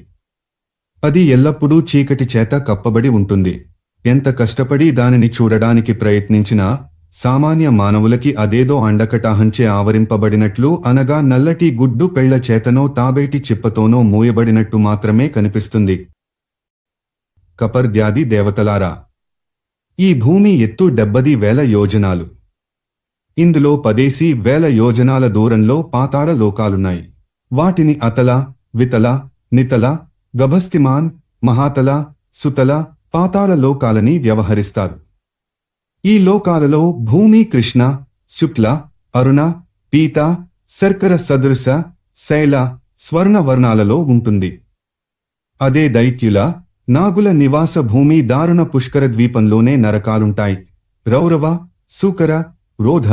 అది ఎల్లప్పుడూ చీకటి చేత కప్పబడి ఉంటుంది. ఎంత కష్టపడి దానిని చూడడానికి ప్రయత్నించినా సామాన్య మానవులకి అదేదో అండకటాహంచే ఆవరింపబడినట్లు, అనగా నల్లటి గుడ్డు పెళ్ల చేతనో తాబేటి చిప్పతోనో మూయబడినట్టు మాత్రమే కనిపిస్తుంది. కపర్ద్యాది దేవతలారా, ఈ భూమి ఎత్తు 70,000 యోజనాలు. ఇందులో 10,000 యోజనాల దూరంలో పాతాళ లోకాలున్నాయి. వాటిని అతల, వితల, నితల, గభస్తిమాన్, మహాతల, సుతల, పాతాళ లోకాలని వ్యవహరిస్తారు. ఈ లోకాలలో భూమి కృష్ణ, శుక్ల, అరుణ, పీత, శర్కర సదృశ, శైల, స్వర్ణ వర్ణాలలో ఉంటుంది. అదే దైత్యుల, నాగుల నివాస భూమి దారుణ పుష్కర ద్వీపంలోనే నరకాలుంటాయి. రౌరవ, సూకర, రోధ,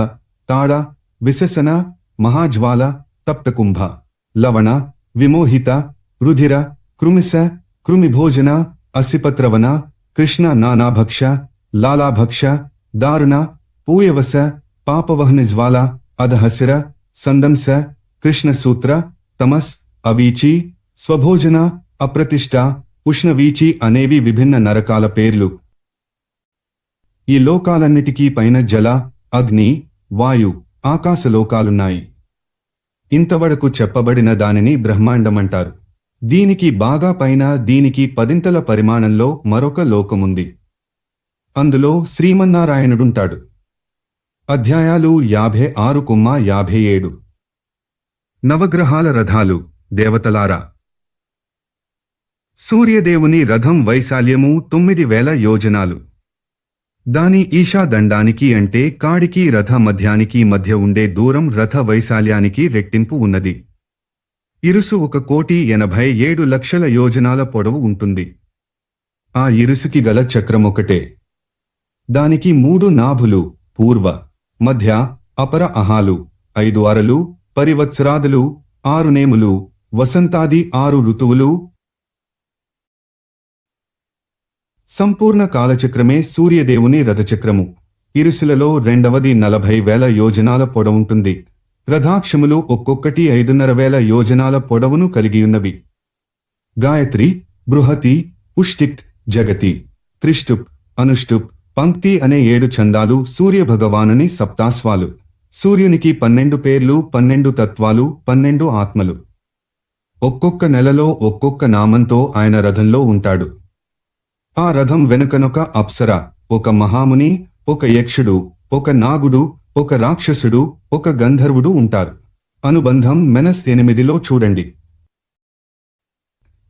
తాడ, విశసన, మహాజ్వాల, తప్తకుంభ, లవణ, విమోహిత, రుధిర, కృమిస కృమిభోజన అసిపత్రవన కృష్ణ నానాభక్ష లాలాభక్ష దారుణ పూయవస పాపవహ్నిజ్వాల అధహసిర సందంస కృష్ణసూత్ర తమస్ అవీచి స్వభోజన అప్రతిష్ట ఉష్ణవీచి అనేవి విభిన్న నరకాల పేర్లు. ఈ లోకాలన్నిటికీ పైన జల అగ్ని వాయు ఆకాశలోకాలున్నాయి. ఇంతవరకు చెప్పబడిన దానిని బ్రహ్మాండమంటారు. దీనికి బాగా పైన దీనికి పదింతల పరిమాణంలో మరొక లోకముంది. అందులో శ్రీమన్నారాయణుడుంటాడు. అధ్యాయాలు 56-57. నవగ్రహాల రథాలు. దేవతలారా, సూర్యదేవుని రథం వైశాల్యము 9,000 యోజనాలు. దాని ఈశాదండానికి అంటే కాడికి రథ మధ్యానికి మధ్య ఉండే దూరం రథ వైశాల్యానికి రెట్టింపు ఉన్నది. ఇరుసు 1,87,00,000 యోజనాల పొడవు ఉంటుంది. ఆ ఇరుసుకి గల చక్రమొకటే. దానికి 3 నాభులు, పూర్వ మధ్య అపర అహాలు, 5 అరలు, పరివత్సరాదులు, 6 నేములు, వసంతాది 6 ఋతువులు. సంపూర్ణ కాలచక్రమే సూర్యదేవుని రథచక్రము. ఇరుసులలో రెండవది 40,000 యోజనాల పొడవుంటుంది. రథాక్షములు ఒక్కొక్కటి 5,500 యోజనాల పొడవును కలిగియున్నవి. గాయత్రి, బృహతి, పుష్టిక్, జగతి, త్రిష్టుప్, అనుష్టుప్, పంక్తి అనే 7 ఛందాలు సూర్యభగవానుని సప్తాస్వాలు. సూర్యునికి 12 పేర్లు, 12 తత్వాలు, 12 ఆత్మలు. ఒక్కొక్క నెలలో ఒక్కొక్క నామంతో ఆయన రథంలో ఉంటాడు. ఆ రథం వెనుకనొక అప్సర, ఒక మహాముని, ఒక యక్షుడు, ఒక నాగుడు, ఒక రాక్షసుడు, ఒక గంధర్వుడు ఉంటారు. అనుబంధం -8లో చూడండి.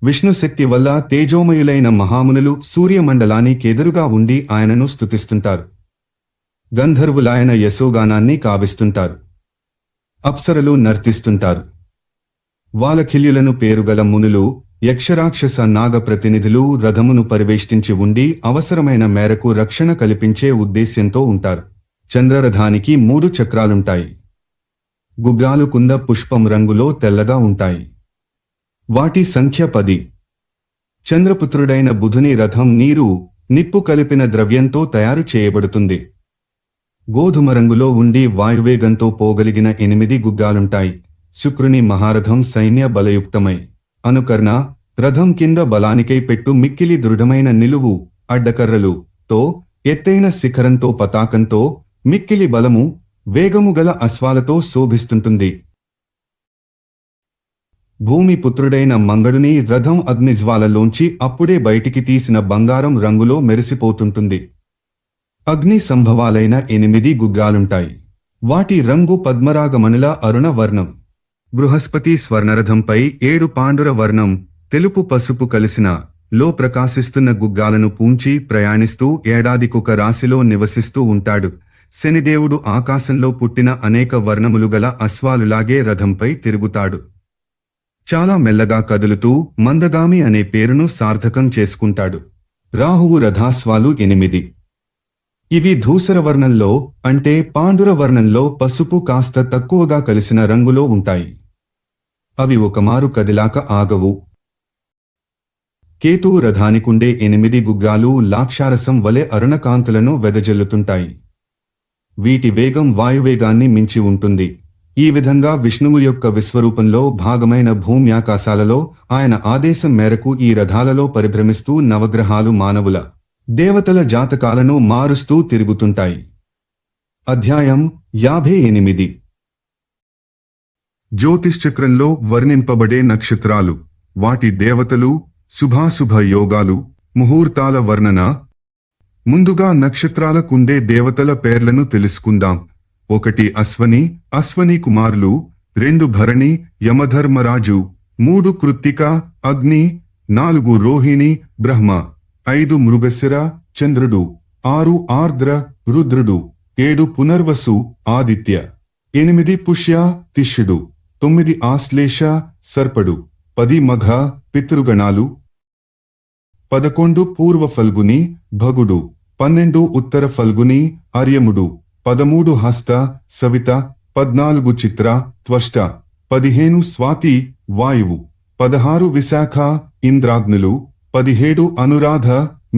విష్ణుశక్తి వల్ల తేజోమయులైన మహామునులు సూర్యమండలానికెదురుగా ఉండి ఆయనను స్తుతిస్తుంటారు. గంధర్వులాయన యశోగానాన్ని కావిస్తుంటారు. అప్సరలు నర్తిస్తుంటారు. వాలఖిల్యులను పేరుగల మునులు, యక్షరాక్షస నాగ ప్రతినిధులు రథమును పరివేష్టించి ఉండి అవసరమైన మేరకు రక్షణ కల్పించే ఉద్దేశ్యంతో ఉంటారు. చంద్రరథానికి 3 చక్రాలుంటాయి. గుగ్గాలు కుంద పుష్పం రంగులో తెల్లగా ఉంటాయి. వాటి సంఖ్య 10. చంద్రపుత్రుడైన బుధుని రథం నీరు, నిప్పు కలిపిన ద్రవ్యంతో తయారు చేయబడుతుంది. గోధుమ రంగులో ఉండి వాయువేగంతో పోగలిగిన 8 గుగ్గాలుంటాయి. శుక్రుని మహారథం సైన్య బలయుక్తమై అనుకర్ణ, రథం కింద బలానికై పెట్టు మిక్కిలి దృఢమైన నిలువు అడ్డకర్రలు తో ఎత్తైన శిఖరంతో పతాకంతో మిక్కిలి బలము వేగము గల అశ్వాలతో శోభిస్తుంటుంది. భూమి పుత్రుడైన మంగళుని రథం అగ్నిజ్వాలలోంచి అప్పుడే బయటికి తీసిన బంగారం రంగులో మెరిసిపోతుంటుంది. అగ్ని సంభవాలైన 8 గుగ్గాలుంటాయి. వాటి రంగు పద్మరాగమణుల అరుణ వర్ణం. బృహస్పతి స్వర్ణరథంపై 7 పాండుర వర్ణం, తెలుపు పసుపు కలిసిన లో ప్రకాశిస్తున్న గుగ్గాలను పూంచి ప్రయాణిస్తూ ఏడాదికొక రాశిలో నివసిస్తూ ఉంటాడు. శనిదేవుడు ఆకాశంలో పుట్టిన అనేక వర్ణములు గల అశ్వాలులాగే రథంపై తిరుగుతాడు. చాలా మెల్లగా కదులుతూ మందగామి అనే పేరును సార్థకం చేసుకుంటాడు. రాహువు రథాశ్వాలు 8. ఇవి ధూసర వర్ణంలో అంటే పాండుర వర్ణంలో పసుపు కాస్త తక్కువగా కలిసిన రంగులో ఉంటాయి. అవి ఒకమారు కదిలాక ఆగవు. కేతువు రథానికుండే 8 గుగ్గాలు లాక్షారసం వలె అరుణకాంతులను వెదజల్లుతుంటాయి. వీటి వేగం వాయువేగాన్ని మించి ఉంటుంది. ఈ విధంగా విష్ణువు యొక్క విశ్వరూపంలో భాగమైన భూమ్యాకాశాలలో ఆయన ఆదేశం మేరకు ఈ రథాలలో పరిభ్రమిస్తూ నవగ్రహాలు మానవుల, దేవతల జాతకాలను మారుస్తూ తిరుగుతుంటాయి. అధ్యాయం 58. జ్యోతిశ్చక్రంలో వర్ణింపబడే నక్షత్రాలు, వాటి దేవతలు, శుభాశుభ యోగాలు, ముహూర్తాల వర్ణన. ముందుగా నక్షత్రాలకుండే దేవతల పేర్లను తెలుసుకుందాం. 1 అశ్వని, అశ్వని కుమారులు. 2 భరణి, యమధర్మరాజు. 3 కృత్తిక, అగ్ని. 4 రోహిణి, బ్రహ్మ. 5 మృగశిర, చంద్రుడు. 6 ఆర్ద్ర, రుద్రుడు. 7 పునర్వసు, ఆదిత్య. 8 పుష్య, తిష్యుడు. 9 ఆశ్లేష, సర్పడు. 10 మఘ, పితృగణాలు. 11 పూర్వ ఫల్గుని, భగుడు. 12 ఉత్తర ఫల్గుని, అర్యముడు. 13 హస్త, సవిత. 14 చిత్ర, త్వష్ట. 15 స్వాతి, వాయువు. 16 విశాఖ, ఇంద్రాగ్నులు. 17 అనురాధ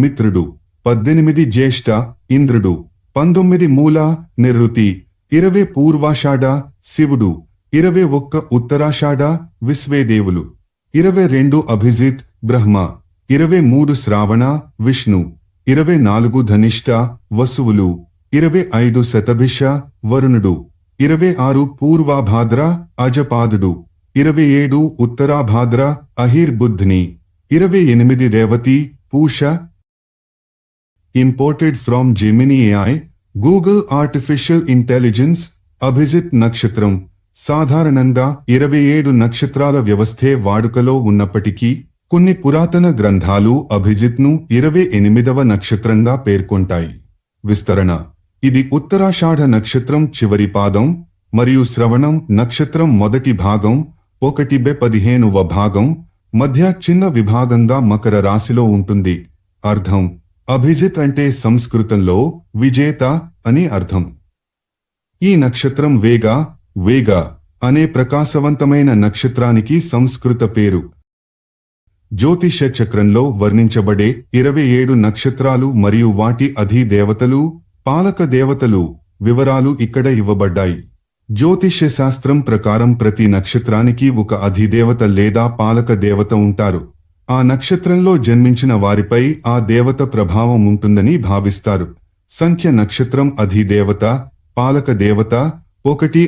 మిత్రుడు. 18 జ్యేష్ఠ ఇంద్రుడు. 19 మూల నిరుతి. 20 పూర్వాషాఢ శివుడు. 21 ఉత్తరాషాఢ విశ్వేదేవులు. 22 అభిజిత్ బ్రహ్మ. 23 శ్రావణ విష్ణు. 24 ధనిష్ట వసువులు. 25 శతభిష వరుణుడు. 26 పూర్వాభాద్ర అజపాదుడు. 27 ఉత్తరాభాద్ర అహిర్బుధ్ని. 28 Revathi Pusha. Imported from Gemini AI, Google Artificial Intelligence. Abhijit నక్షత్రం. సాధారణంగా 27 నక్షత్రాల వ్యవస్థే వాడుకలో ఉన్నప్పటికీ కొన్ని పురాతన గ్రంథాలు అభిజిత్ను 28వ నక్షత్రంగా పేర్కొంటాయి. విస్తరణ: ఇది ఉత్తరాషాఢ నక్షత్రం చివరి పాదం మరియు శ్రవణం నక్షత్రం మొదటి భాగం 1/15వ భాగం మధ్య చిన్న విభాగంగా మకర రాశిలో ఉంటుంది. అర్థం: అభిజిత్ అంటే సంస్కృతంలో విజేత అని అర్థం. ఈ నక్షత్రం వేగ అనే ప్రకాశవంతమైన నక్షత్రానికి సంస్కృత పేరు. జ్యోతిష చక్రంలో వర్ణించబడే 27 నక్షత్రాలు మరియు వాటి అధిదేవతలు, పాలక దేవతలు వివరాలు ఇక్కడ ఇవ్వబడ్డాయి. జ్యోతిష్య శాస్త్రం ప్రకారం ప్రతి నక్షత్రానికి ఒక అధిదేవత లేదా పాలక దేవత ఉంటారు. ఆ నక్షత్రంలో జన్మించిన వారిపై ఆ దేవత ప్రభావం ఉంటుందని భావిస్తారు. సంఖ్య నక్షత్రం అధిదేవత, పాలక దేవత. 1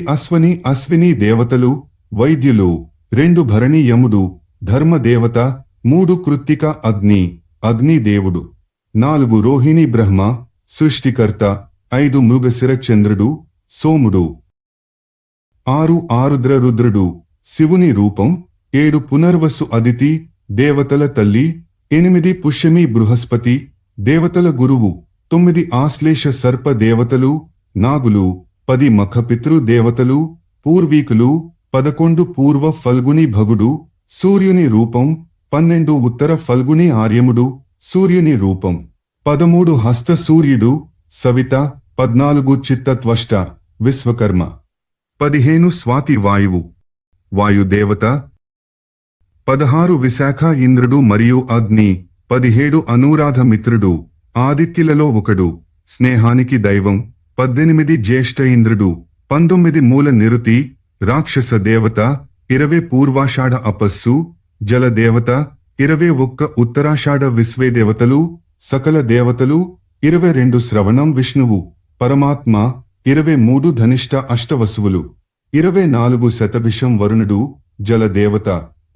అశ్విని దేవతలు, వైద్యులు. 2 భరణి యముడు, ధర్మదేవత. 3 కృత్తిక అగ్ని దేవుడు. 4 రోహిణి బ్రహ్మ, సృష్టికర్త. 5 మృగశిర చంద్రుడు, సోముడు. 6 ఆరుద్ర రుద్రుడు, శివుని రూపం. 7 పునర్వసు అదితి, దేవతల తల్లి. 8 పుష్యమి బృహస్పతి, దేవతల గురువు. 9 ఆశ్లేష సర్ప దేవతలు, నాగులు. 10 మఖపితృ దేవతలు, పూర్వీకులు. 11 పూర్వ ఫల్గుని భగుడు, సూర్యుని రూపం. 12 ఉత్తర ఫల్గుని ఆర్యముడు, సూర్యుని రూపం. 13 హస్త సూర్యుడు, సవిత. 14 చిత్తత్వష్ట, విశ్వకర్మ. 15 స్వాతి వాయువు, వాయుదేవత. 16 విశాఖ ఇంద్రుడు మరియు అగ్ని. 17 అనురాధ మిత్రుడు, ఆదిత్యులలో ఒకడు, స్నేహానికి దైవం. 18 జ్యేష్ఠ ఇంద్రుడు. 19 మూల నిరుతి, రాక్షస దేవత. 20 పూర్వాషాఢ అపస్సు, జలదేవత. 21 ఉత్తరాషాఢ విశ్వేదేవతలు, సకల దేవతలు. 22 శ్రవణం విష్ణువు, పరమాత్మ. 23 ధనిష్ట అష్టవసువులు. 24 శతభిషం వరుణుడు, జలదేవత.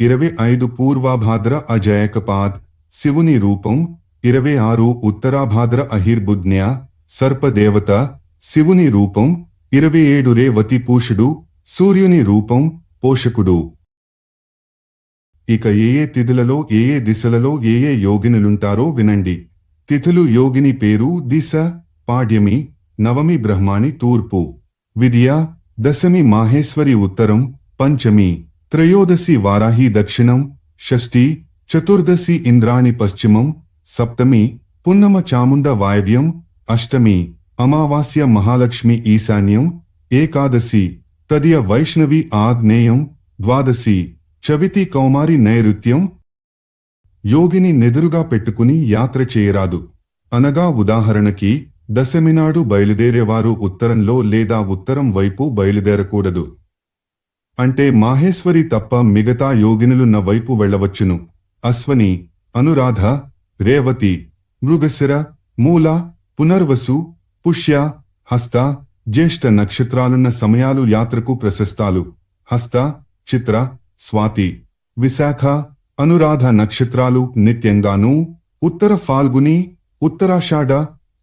25 పూర్వాభాద్ర అజయకపాద్, శివుని రూపం. 26 ఉత్తరాభాద్ర అహిర్బుధ్న్య, సర్పదేవత, శివుని రూపం. 27 రేవతి పూషుడు, సూర్యుని రూపం, పోషకుడు. ఇక ఏ తిథులలో ఏ దిశలలో ఏ యోగినులుంటారో వినండి. తిథులు: యోగిని పేరు దిశ, పాడ్యమి. నవమి బ్రహ్మాణి తూర్పు, విద్య. దశమి మాహేశ్వరి ఉత్తరం, పంచమి. త్రయోదశి వారాహి దక్షిణం, షష్ఠి. చతుర్దశి ఇంద్రాణి పశ్చిమం, సప్తమి. పున్నమ చాముండ వాయవ్యం, అష్టమి. అమావాస్య మహాలక్ష్మి ఈశాన్యం, ఏకాదశి. తదియ వైష్ణవి ఆగ్నేయం, ద్వాదశి. చవితి కౌమారి నైరుత్యం. యోగిని నెదురుగా పెట్టుకుని యాత్ర చేయరాదు. అనగా ఉదాహరణకి దశమినాడు బయలుదేరేవారు ఉత్తరంలో లేదా ఉత్తరం వైపు బయలుదేరకూడదు. అంటే మాహేశ్వరి తప్ప మిగతా యోగినులున్న వైపు వెళ్లవచ్చును. అశ్వని, అనురాధ, రేవతి, మృగశిర, మూల, పునర్వసు, పుష్య, హస్త, జ్యేష్ఠ నక్షత్రాలున్న సమయాలు యాత్రకు ప్రశస్తాలు. హస్త, చిత్ర, స్వాతి, విశాఖ, అనురాధ నక్షత్రాలు నిత్యంగానూ. ఉత్తర ఫాల్గుని, ఉత్తరాషాఢ,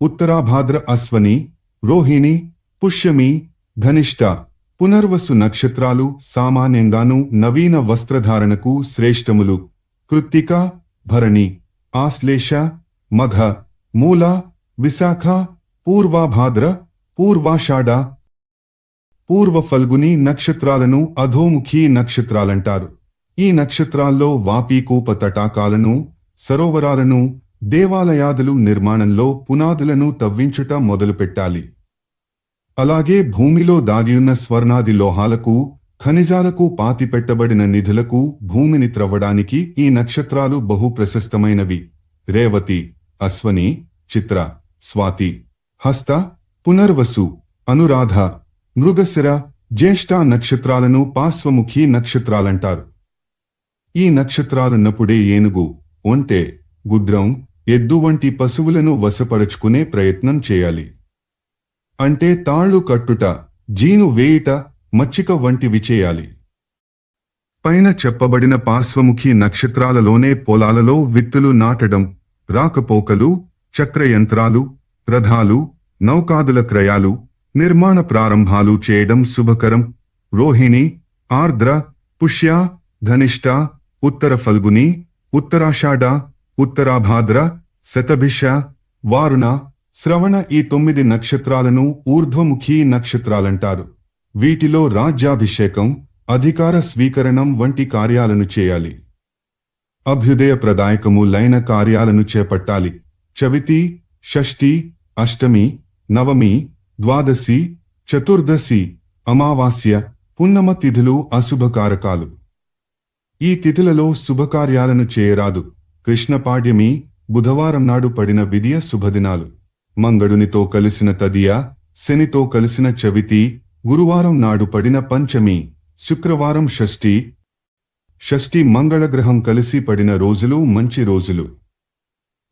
ఉత్తరాభాద్ర అశ్వని, రోహిణి, పుష్యమి, ధనిష్ట, పునర్వసు నక్షత్రాలు సామాన్యంగానూ నవీన వస్త్రధారణకు శ్రేష్టములు. కృత్తిక, భరణి, ఆశ్లేష, మఘ, మూల, విశాఖ, పూర్వాభాద్ర, పూర్వాషాఢ, పూర్వ ఫల్గుని నక్షత్రాలను అధోముఖీ నక్షత్రాలంటారు. ఈ నక్షత్రాల్లో వాపీకూప తటాకాలను, సరోవరాలను, దేవాలయాదులు నిర్మాణంలో పునాదులను తవ్వించుట మొదలుపెట్టాలి. అలాగే భూమిలో దాగియున్న స్వర్ణాది లోహాలకు, ఖనిజాలకు పాతిపెట్టబడిన నిధులకు భూమిని త్రవ్వడానికి ఈ నక్షత్రాలు బహు ప్రశస్తమైనవి. రేవతి, అశ్వని, చిత్ర, స్వాతి, హస్త, పునర్వసు, అనురాధ, మృగశిర, జ్యేష్ఠ నక్షత్రాలను పార్శ్వముఖి నక్షత్రాలంటారు. ఈ నక్షత్రాలున్నప్పుడే ఏనుగు, ఒంటె, గుడ్రం, ఎద్దు వంటి పశువులను వశపరచుకునే ప్రయత్నం చేయాలి. అంటే తాళ్లు కట్టుట, జీను వేయుట, మచ్చిక వంటివి చేయాలి. పైన చెప్పబడిన పార్శ్వముఖి నక్షత్రాలలోనే పొలాలలో విత్తులు నాటడం, రాకపోకలు, చక్రయంత్రాలు, రథాలు, నౌకాదుల క్రయాలు, నిర్మాణ ప్రారంభాలు చేయడం శుభకరం. రోహిణి, ఆర్ద్ర, పుష్య, ధనిష్ట, ఉత్తర ఫల్గుని, ఉత్తరాషాఢ, ఉత్తరాభాద్ర, శతభిష, వారుణ, శ్రవణ ఈ 9 నక్షత్రాలను ఊర్ధ్వముఖి నక్షత్రాలంటారు. వీటిలో రాజ్యాభిషేకం, అధికార స్వీకరణం వంటి కార్యాలను చేయాలి. అభ్యుదయప్రదాయకములైన కార్యాలను చేపట్టాలి. చవితి, షష్ఠి, అష్టమి, నవమి, ద్వాదశి, చతుర్దశి, అమావాస్య, పున్నమ తిథులు అశుభకారకాలు. ఈ తిథులలో శుభకార్యాలను చేయరాదు. కృష్ణపాడ్యమి, బుధవారం నాడు పడిన విదియ శుభదినాలు. మంగళునితో కలిసిన తదియ, శనితో కలిసిన చవితి, గురువారం నాడు పడిన పంచమి, శుక్రవారం షష్ఠి. షష్ఠి మంగళగ్రహం కలిసి పడిన రోజులు మంచి రోజులు.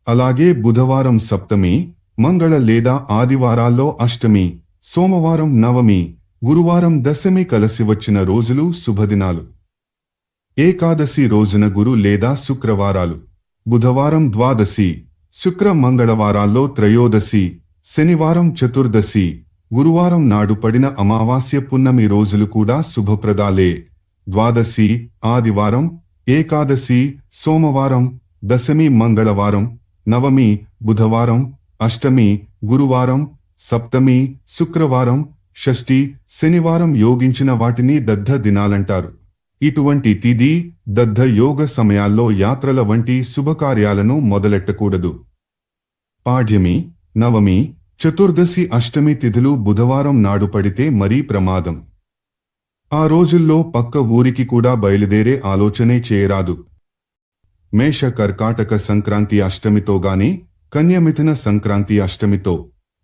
అలాగే బుధవారం సప్తమి, మంగళ లేదా ఆదివారాల్లో అష్టమి, సోమవారం నవమి, గురువారం దశమి కలిసి వచ్చిన రోజులు శుభదినాలు. ఏకాదశి రోజున గురు లేదా శుక్రవారాలు. బుధవారం ద్వాదశి, శుక్ర మంగళవారాల్లో త్రయోదశి, శనివారం చతుర్దశి, గురువారం నాడు పడిన అమావాస్య పున్నమి రోజులు కూడా శుభప్రదాలే. ద్వాదశి, ఆదివారం, ఏకాదశి, సోమవారం, దశమి మంగళవారం, నవమి, బుధవారం, అష్టమి, గురువారం, సప్తమి, శుక్రవారం, షష్ఠి, శనివారం యోగించిన వాటిని దగ్ధ దినాలంటారు. ఇటువంటి తిథి, దగ్ధ యోగ సమయాల్లో యాత్రల వంటి శుభకార్యాలను మొదలెట్టకూడదు. పాడ్యమి, నవమి, చతుర్దశి, అష్టమి తిథులు బుధవారం నాడు పడితే మరీ ప్రమాదం. ఆ రోజుల్లో పక్క ఊరికి కూడా బయలుదేరే ఆలోచనే చేయరాదు. మేష కర్కాటక సంక్రాంతి అష్టమితోగాని, కన్యమిథున సంక్రాంతి అష్టమితో,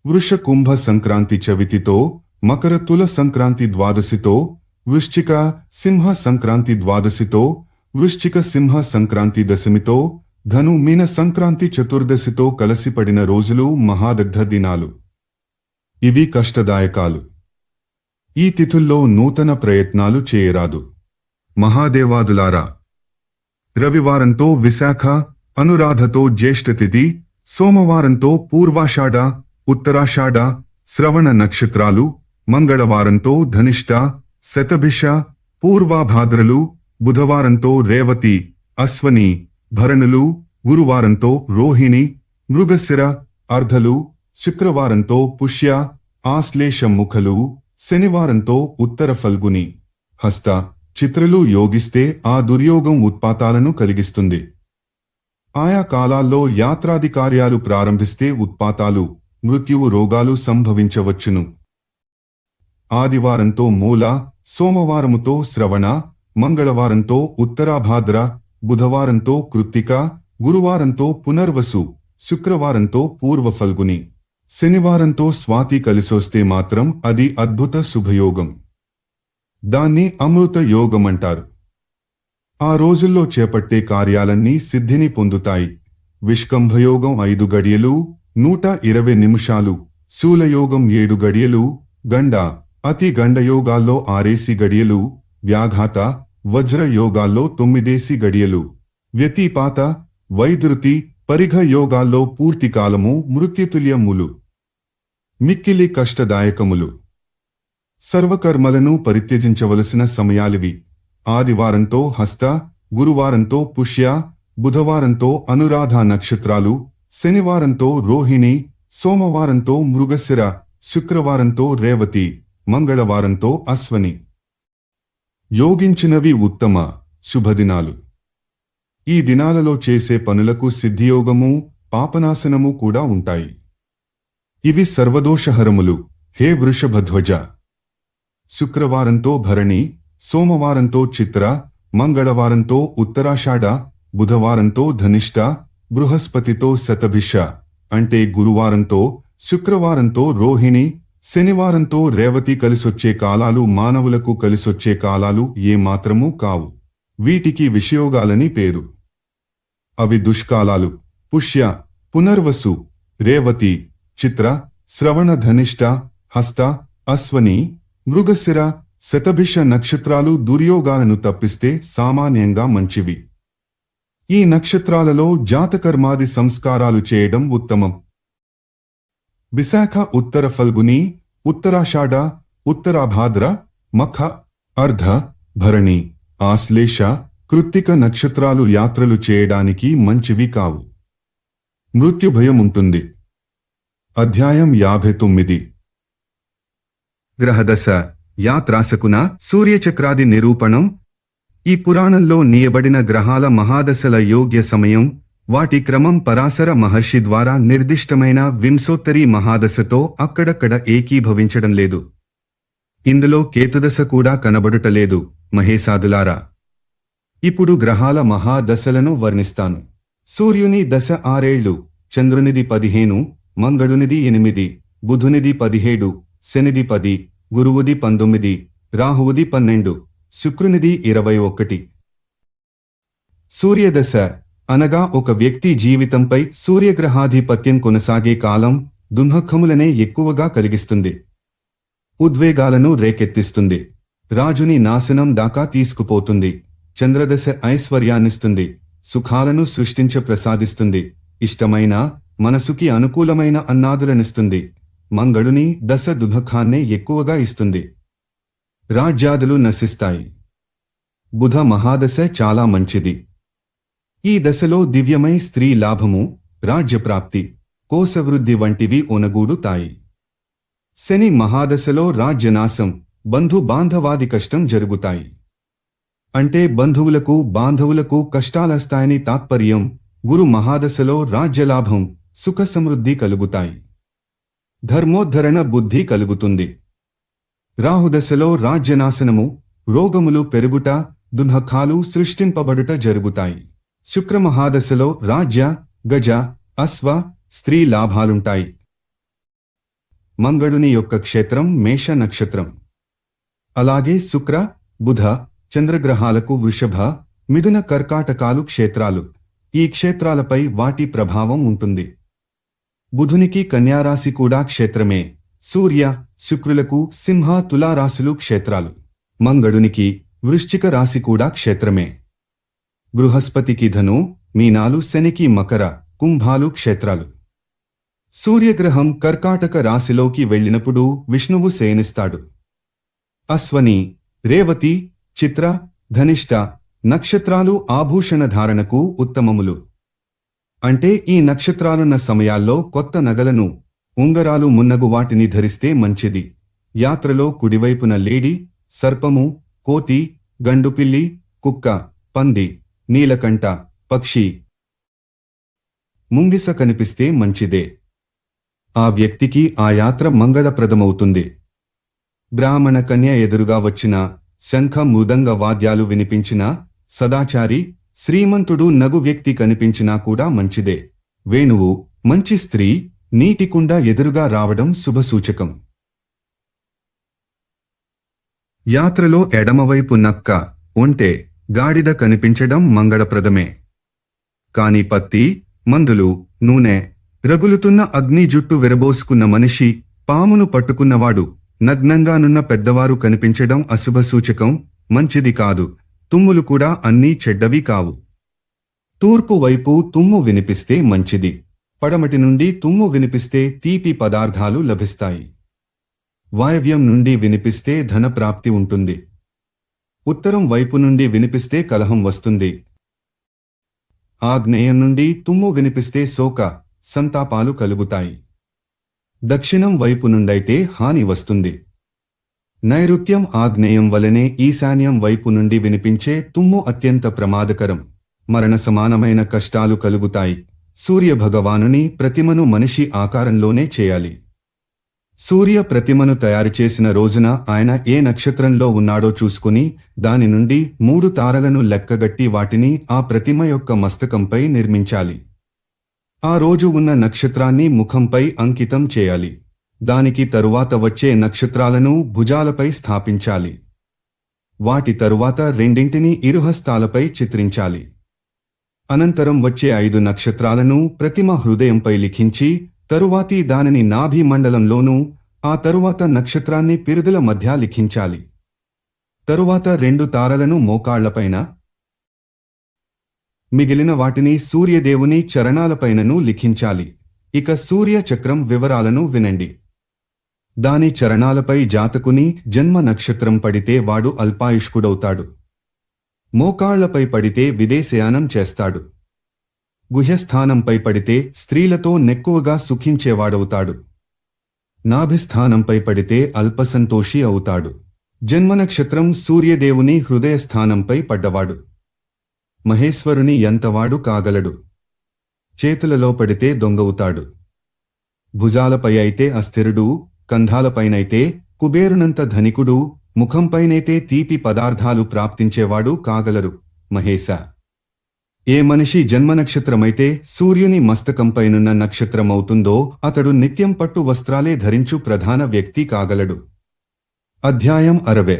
వృష కుంభ సంక్రాంతి చవితితో, మకర తుల సంక్రాంతి ద్వాదశితో, వృశ్చిక సింహ సంక్రాంతి ద్వాదశితో, వృశ్చిక సింహ సంక్రాంతి దశమితో, ధను మీన సంక్రాంతి చతుర్దశితో కలసిపడిన రోజులు మహాదగ్ధ దినాలు. ఇవి కష్టదాయకాలు. ఈ తిథుల్లో నూతన ప్రయత్నాలు చేయరాదు. మహాదేవాదులారా, రవివారంతో విశాఖ, అనురాధతో జ్యేష్ఠతిథి, సోమవారంతో పూర్వాషాఢ, ఉత్తరాషాఢ, శ్రవణ నక్షత్రాలు, మంగళవారంతో ధనిష్ట, శతభిష, పూర్వాభాద్రలు, బుధవారంతో రేవతి, అశ్వని, భరణులు, గురువారంతో రోహిణి, మృగశిర, అర్ధలు, శుక్రవారంతో పుష్య, ఆశ్లేష ముఖలు, శనివారంతో ఉత్తర ఫల్గుని, హస్త, చిత్రలు యోగిస్తే ఆ దుర్యోగం ఉత్పాతాలను కలిగిస్తుంది. ఆయా కాలాల్లో యాత్రాది కార్యాలు ప్రారంభిస్తే ఉత్పాతాలు, మృత్యువు రోగాలు సంభవించవచ్చును. ఆదివారంతో మూల, సోమవారముతో శ్రవణ, మంగళవారంతో ఉత్తరాభాద్ర, బుధవారంతో కృత్తిక, గురువారంతో పునర్వసు, శుక్రవారంతో పూర్వ ఫల్గుని, శనివారంతో స్వాతి కలిసొస్తే మాత్రం అది అద్భుత శుభయోగం. దాన్ని అమృత యోగమంటారు. ఆ రోజుల్లో చేపట్టే కార్యాలన్నీ సిద్ధిని పొందుతాయి. విష్కంభయోగం 5 గడియలు 120 నిమిషాలు, శూలయోగం 7 గడియలు, గండ, అతి గండయోగాల్లో 6 గడియలు, వ్యాఘాత, వజ్ర యోగాల్లో 9 గడియలు, వ్యతిపాత, వైద్యుతి, పరిఘ యోగాల్లో పూర్తికాలము మృత్యుతుల్యములు. మిక్కిలి కష్టదాయకములు. సర్వకర్మలను పరిత్యజించవలసిన సమయాలివి. ఆదివారంతో హస్త, గురువారంతో పుష్య, బుధవారంతో అనురాధ నక్షత్రాలు, శనివారంతో రోహిణి, సోమవారంతో మృగశిర, శుక్రవారంతో రేవతి, మంగళవారంతో అశ్వని. యోగించినవి ఉత్తమ శుభదినాలు. ఈ దినాలలో చేసే పనులకు సిద్ధియోగము, పాపనాశనము కూడా ఉంటాయి. ఇవి సర్వదోషహరములు. హే వృషభధ్వజ! శుక్రవారంతో భరణి, సోమవారంతో చిత్ర, మంగళవారంతో ఉత్తరాషాఢ, బుధవారంతో ధనిష్ట, బృహస్పతితో శతభిష అంటే గురువారంతో, శుక్రవారంతో రోహిణి, శనివారంతో రేవతి కలిసొచ్చే కాలాలు మానవులకు కలిసొచ్చే కాలాలు ఏమాత్రమూ కావు. వీటికి విషయోగాలని పేరు. అవి దుష్కాలాలు. పుష్య, పునర్వసు, రేవతి, చిత్ర, శ్రవణ ధనిష్ట, హస్త, అశ్వని, మృగశిర, శతభిష నక్షత్రాలు దుర్యోగాలను తప్పిస్తే సామాన్యంగా మంచివి. ఈ నక్షత్రాలలో జాతకర్మాది సంస్కారాలు చేయడం ఉత్తమం. విశాఖ ఉత్తర ఫల్గుని, ఉత్తరాషాఢ, ఉత్తరాభాద్ర, మఖ, అర్ధ, భరణి, ఆశ్లేష, కృత్తిక నక్షత్రాలు యాత్రలు చేయడానికి మంచివి కావు. మృత్యుభయం ఉంటుంది. అధ్యాయం 59. గ్రహదశ, యాత్రాశకున, సూర్యచక్రాది నిరూపణం. ఈ పురాణంలో నీయబడిన గ్రహాల మహాదశల యోగ్య సమయం, వాటి క్రమం పరాశర మహర్షి ద్వారా నిర్దిష్టమైన వింశోత్తరీ మహాదశతో అక్కడక్కడ ఏకీభవించడం లేదు. ఇందులో కేతుదశ కూడా కనబడుటలేదు. మహేశాదులారా, ఇప్పుడు గ్రహాల మహాదశలను వర్ణిస్తాను. సూర్యుని దశ 6 ఏళ్లు, చంద్రునిది 15, మంగళునిది 8, బుధునిది 17, శనిది 10, గురువుది 19, రాహువుది 12, శుక్రునిది 21. సూర్యదశ అనగా ఒక వ్యక్తి జీవితంపై సూర్యగ్రహాధిపత్యం కొనసాగే కాలం దుఃఖములనే ఎక్కువగా కలిగిస్తుంది. ఉద్వేగాలను రేకెత్తిస్తుంది. రాజుని నాశనం దాకా తీసుకుపోతుంది. చంద్రదశ ఐశ్వర్యాన్నిస్తుంది. సుఖాలను సృష్టించ ప్రసాదిస్తుంది. ఇష్టమైన, మనసుకి అనుకూలమైన అన్నాదులనిస్తుంది. మంగళుని దశ దుఃఖాన్నే ఎక్కువగా ఇస్తుంది. రాజ్యాదులు నశిస్తాయి. బుధ మహాదశ చాలా మంచిది. ఈ దశలో దివ్యమై స్త్రీ లాభము, రాజ్యప్రాప్తి, కోశవృద్ధి వంటివి ఒనగూడుతాయి. శని మహాదశలో రాజ్యనాశం, బంధు బాంధవాది కష్టం జరుగుతాయి. అంటే బంధువులకు బాంధవులకు కష్టాలస్తాయని తాత్పర్యం. గురు మహాదశలో రాజ్యలాభం, సుఖ సమృద్ధి కలుగుతాయి. ధర్మోద్ధరణ బుద్ధి కలుగుతుంది. రాహుదశలో రాజ్యనాశనము, రోగములు పెరుగుట, దుఃఖాలు సృష్టింపబడుట జరుగుతాయి. శుక్రమహాదశలో రాజ్య, గజ, అశ్వ, స్త్రీ లాభాలుంటాయి. మంగళుని యొక్క క్షేత్రం మేష నక్షత్రం. అలాగే శుక్ర, బుధ, చంద్రగ్రహాలకు వృషభ, మిథున కర్కాటకాలు క్షేత్రాలు. ఈ క్షేత్రాలపై వాటి ప్రభావం ఉంటుంది. బుధునికి కన్యారాశి కూడా క్షేత్రమే. సూర్య, శుక్రులకు సింహ, తులారాశులు క్షేత్రాలు. మంగళునికి వృశ్చిక రాశి కూడా క్షేత్రమే. బృహస్పతికి ధను, మీనాలు, శనికి మకర, కుంభాలు క్షేత్రాలు. సూర్యగ్రహం కర్కాటక రాశిలోకి వెళ్ళినప్పుడు విష్ణువు శయనిస్తాడు. అశ్వని, రేవతి, చిత్ర, ధనిష్ట నక్షత్రాలు ఆభూషణ ధారణకు ఉత్తమములు. అంటే ఈ నక్షత్రాలున్న సమయాల్లో కొత్త నగలను, ఉంగరాలు మున్నగు వాటిని ధరిస్తే మంచిది. యాత్రలో కుడివైపున లేడి, సర్పము, కోతి, గండుపిల్లి, కుక్క, పంది, నీలకంఠ, పక్షి, ముంగిస కనిపిస్తే మంచిదే. ఆ వ్యక్తికి ఆ యాత్ర మంగళప్రదమవుతుంది. బ్రాహ్మణ కన్య ఎదురుగా వచ్చిన, శంఖ మృదంగ వాద్యాలు వినిపించినా, సదాచారి, శ్రీమంతుడు నగు వ్యక్తి కనిపించినా కూడా మంచిదే. వేణువు, మంచి స్త్రీ, నీటికుండ ఎదురుగా రావడం శుభసూచకం. యాత్రలో ఎడమవైపు నక్క, ఒంటె, గాడిద కనిపించడం మంగళప్రదమే. కాని పత్తి, మందులు, నూనె, రగులుతున్న అగ్ని జుట్టు విరబోసుకున్న మనిషి, పామును పట్టుకున్నవాడు, నగ్నంగానున్న పెద్దవారు కనిపించడం అశుభసూచకం, మంచిది కాదు. తుమ్ములు కూడా అన్నీ చెడ్డవి కావు. తూర్పు వైపు తుమ్ము వినిపిస్తే మంచిది. పడమటి నుండి తుమ్ము వినిపిస్తే తీపి పదార్థాలు లభిస్తాయి. వాయవ్యం నుండి వినిపిస్తే ధనప్రాప్తి ఉంటుంది. ఉత్తరం వైపు నుండి వినిపిస్తే కలహం వస్తుంది. ఆగ్నేయం నుండి తుమ్ము వినిపిస్తే శోక, సంతాపాలు కలుగుతాయి. దక్షిణం వైపు నుండైతే హాని వస్తుంది. నైరుత్యం ఆగ్నేయం వలనే ఈశాన్యం వైపు నుండి వినిపించే తుమ్ము అత్యంత ప్రమాదకరం. మరణ సమానమైన కష్టాలు కలుగుతాయి. సూర్యభగవానుని ప్రతిమను మనిషి ఆకారంలోనే చేయాలి. సూర్య ప్రతిమను తయారుచేసిన రోజున ఆయన ఏ నక్షత్రంలో ఉన్నాడో చూసుకుని దాని నుండి 3 తారలను లెక్కగట్టి వాటిని ఆ ప్రతిమ యొక్క మస్తకంపై నిర్మించాలి. ఆ రోజు ఉన్న నక్షత్రాన్ని ముఖంపై అంకితం చేయాలి. దానికి తరువాత వచ్చే నక్షత్రాలను భుజాలపై స్థాపించాలి. వాటి తరువాత రెండింటినీ ఇరుహస్తాలపై చిత్రించాలి. అనంతరం వచ్చే 5 నక్షత్రాలను ప్రతిమ హృదయంపై లిఖించి తరువాతి దానిని నాభి మండలంలోనూ ఆ తరువాత నక్షత్రాన్ని పిరుదుల మధ్య లిఖించాలి. తరువాత 2 తారలను మోకాళ్లపైన, మిగిలిన వాటిని సూర్యదేవుని చరణాలపైనను లిఖించాలి. ఇక సూర్య చక్రం వివరాలను వినండి. దాని చరణాలపై జాతకుని జన్మ నక్షత్రం పడితే వాడు అల్పాయుష్కుడవుతాడు. మోకాళ్లపై పడితే విదేశయానం చేస్తాడు. గుహ్యస్థానంపై పడితే స్త్రీలతో నెక్కువగా సుఖించేవాడవుతాడు. నాభిస్థానంపై పడితే అల్పసంతోషి అవుతాడు. జన్మనక్షత్రం సూర్యదేవుని హృదయస్థానంపై పడ్డవాడు మహేశ్వరుని ఎంతవాడు కాగలడు. చేతులలో పడితే దొంగవుతాడు. భుజాలపై అయితే అస్థిరుడు, కంధాలపైనైతే కుబేరునంత ధనికుడు, ముఖంపైనైతే తీపి పదార్థాలు ప్రాప్తించేవాడు కాగలరు. మహేశ. ఏ మనిషి జన్మనక్షత్రమైతే సూర్యుని మస్తకంపైనున్న నక్షత్రమవుతుందో అతడు నిత్యం పట్టు వస్త్రాలే ధరించు ప్రధాన వ్యక్తి కాగలడు. అధ్యాయం 60.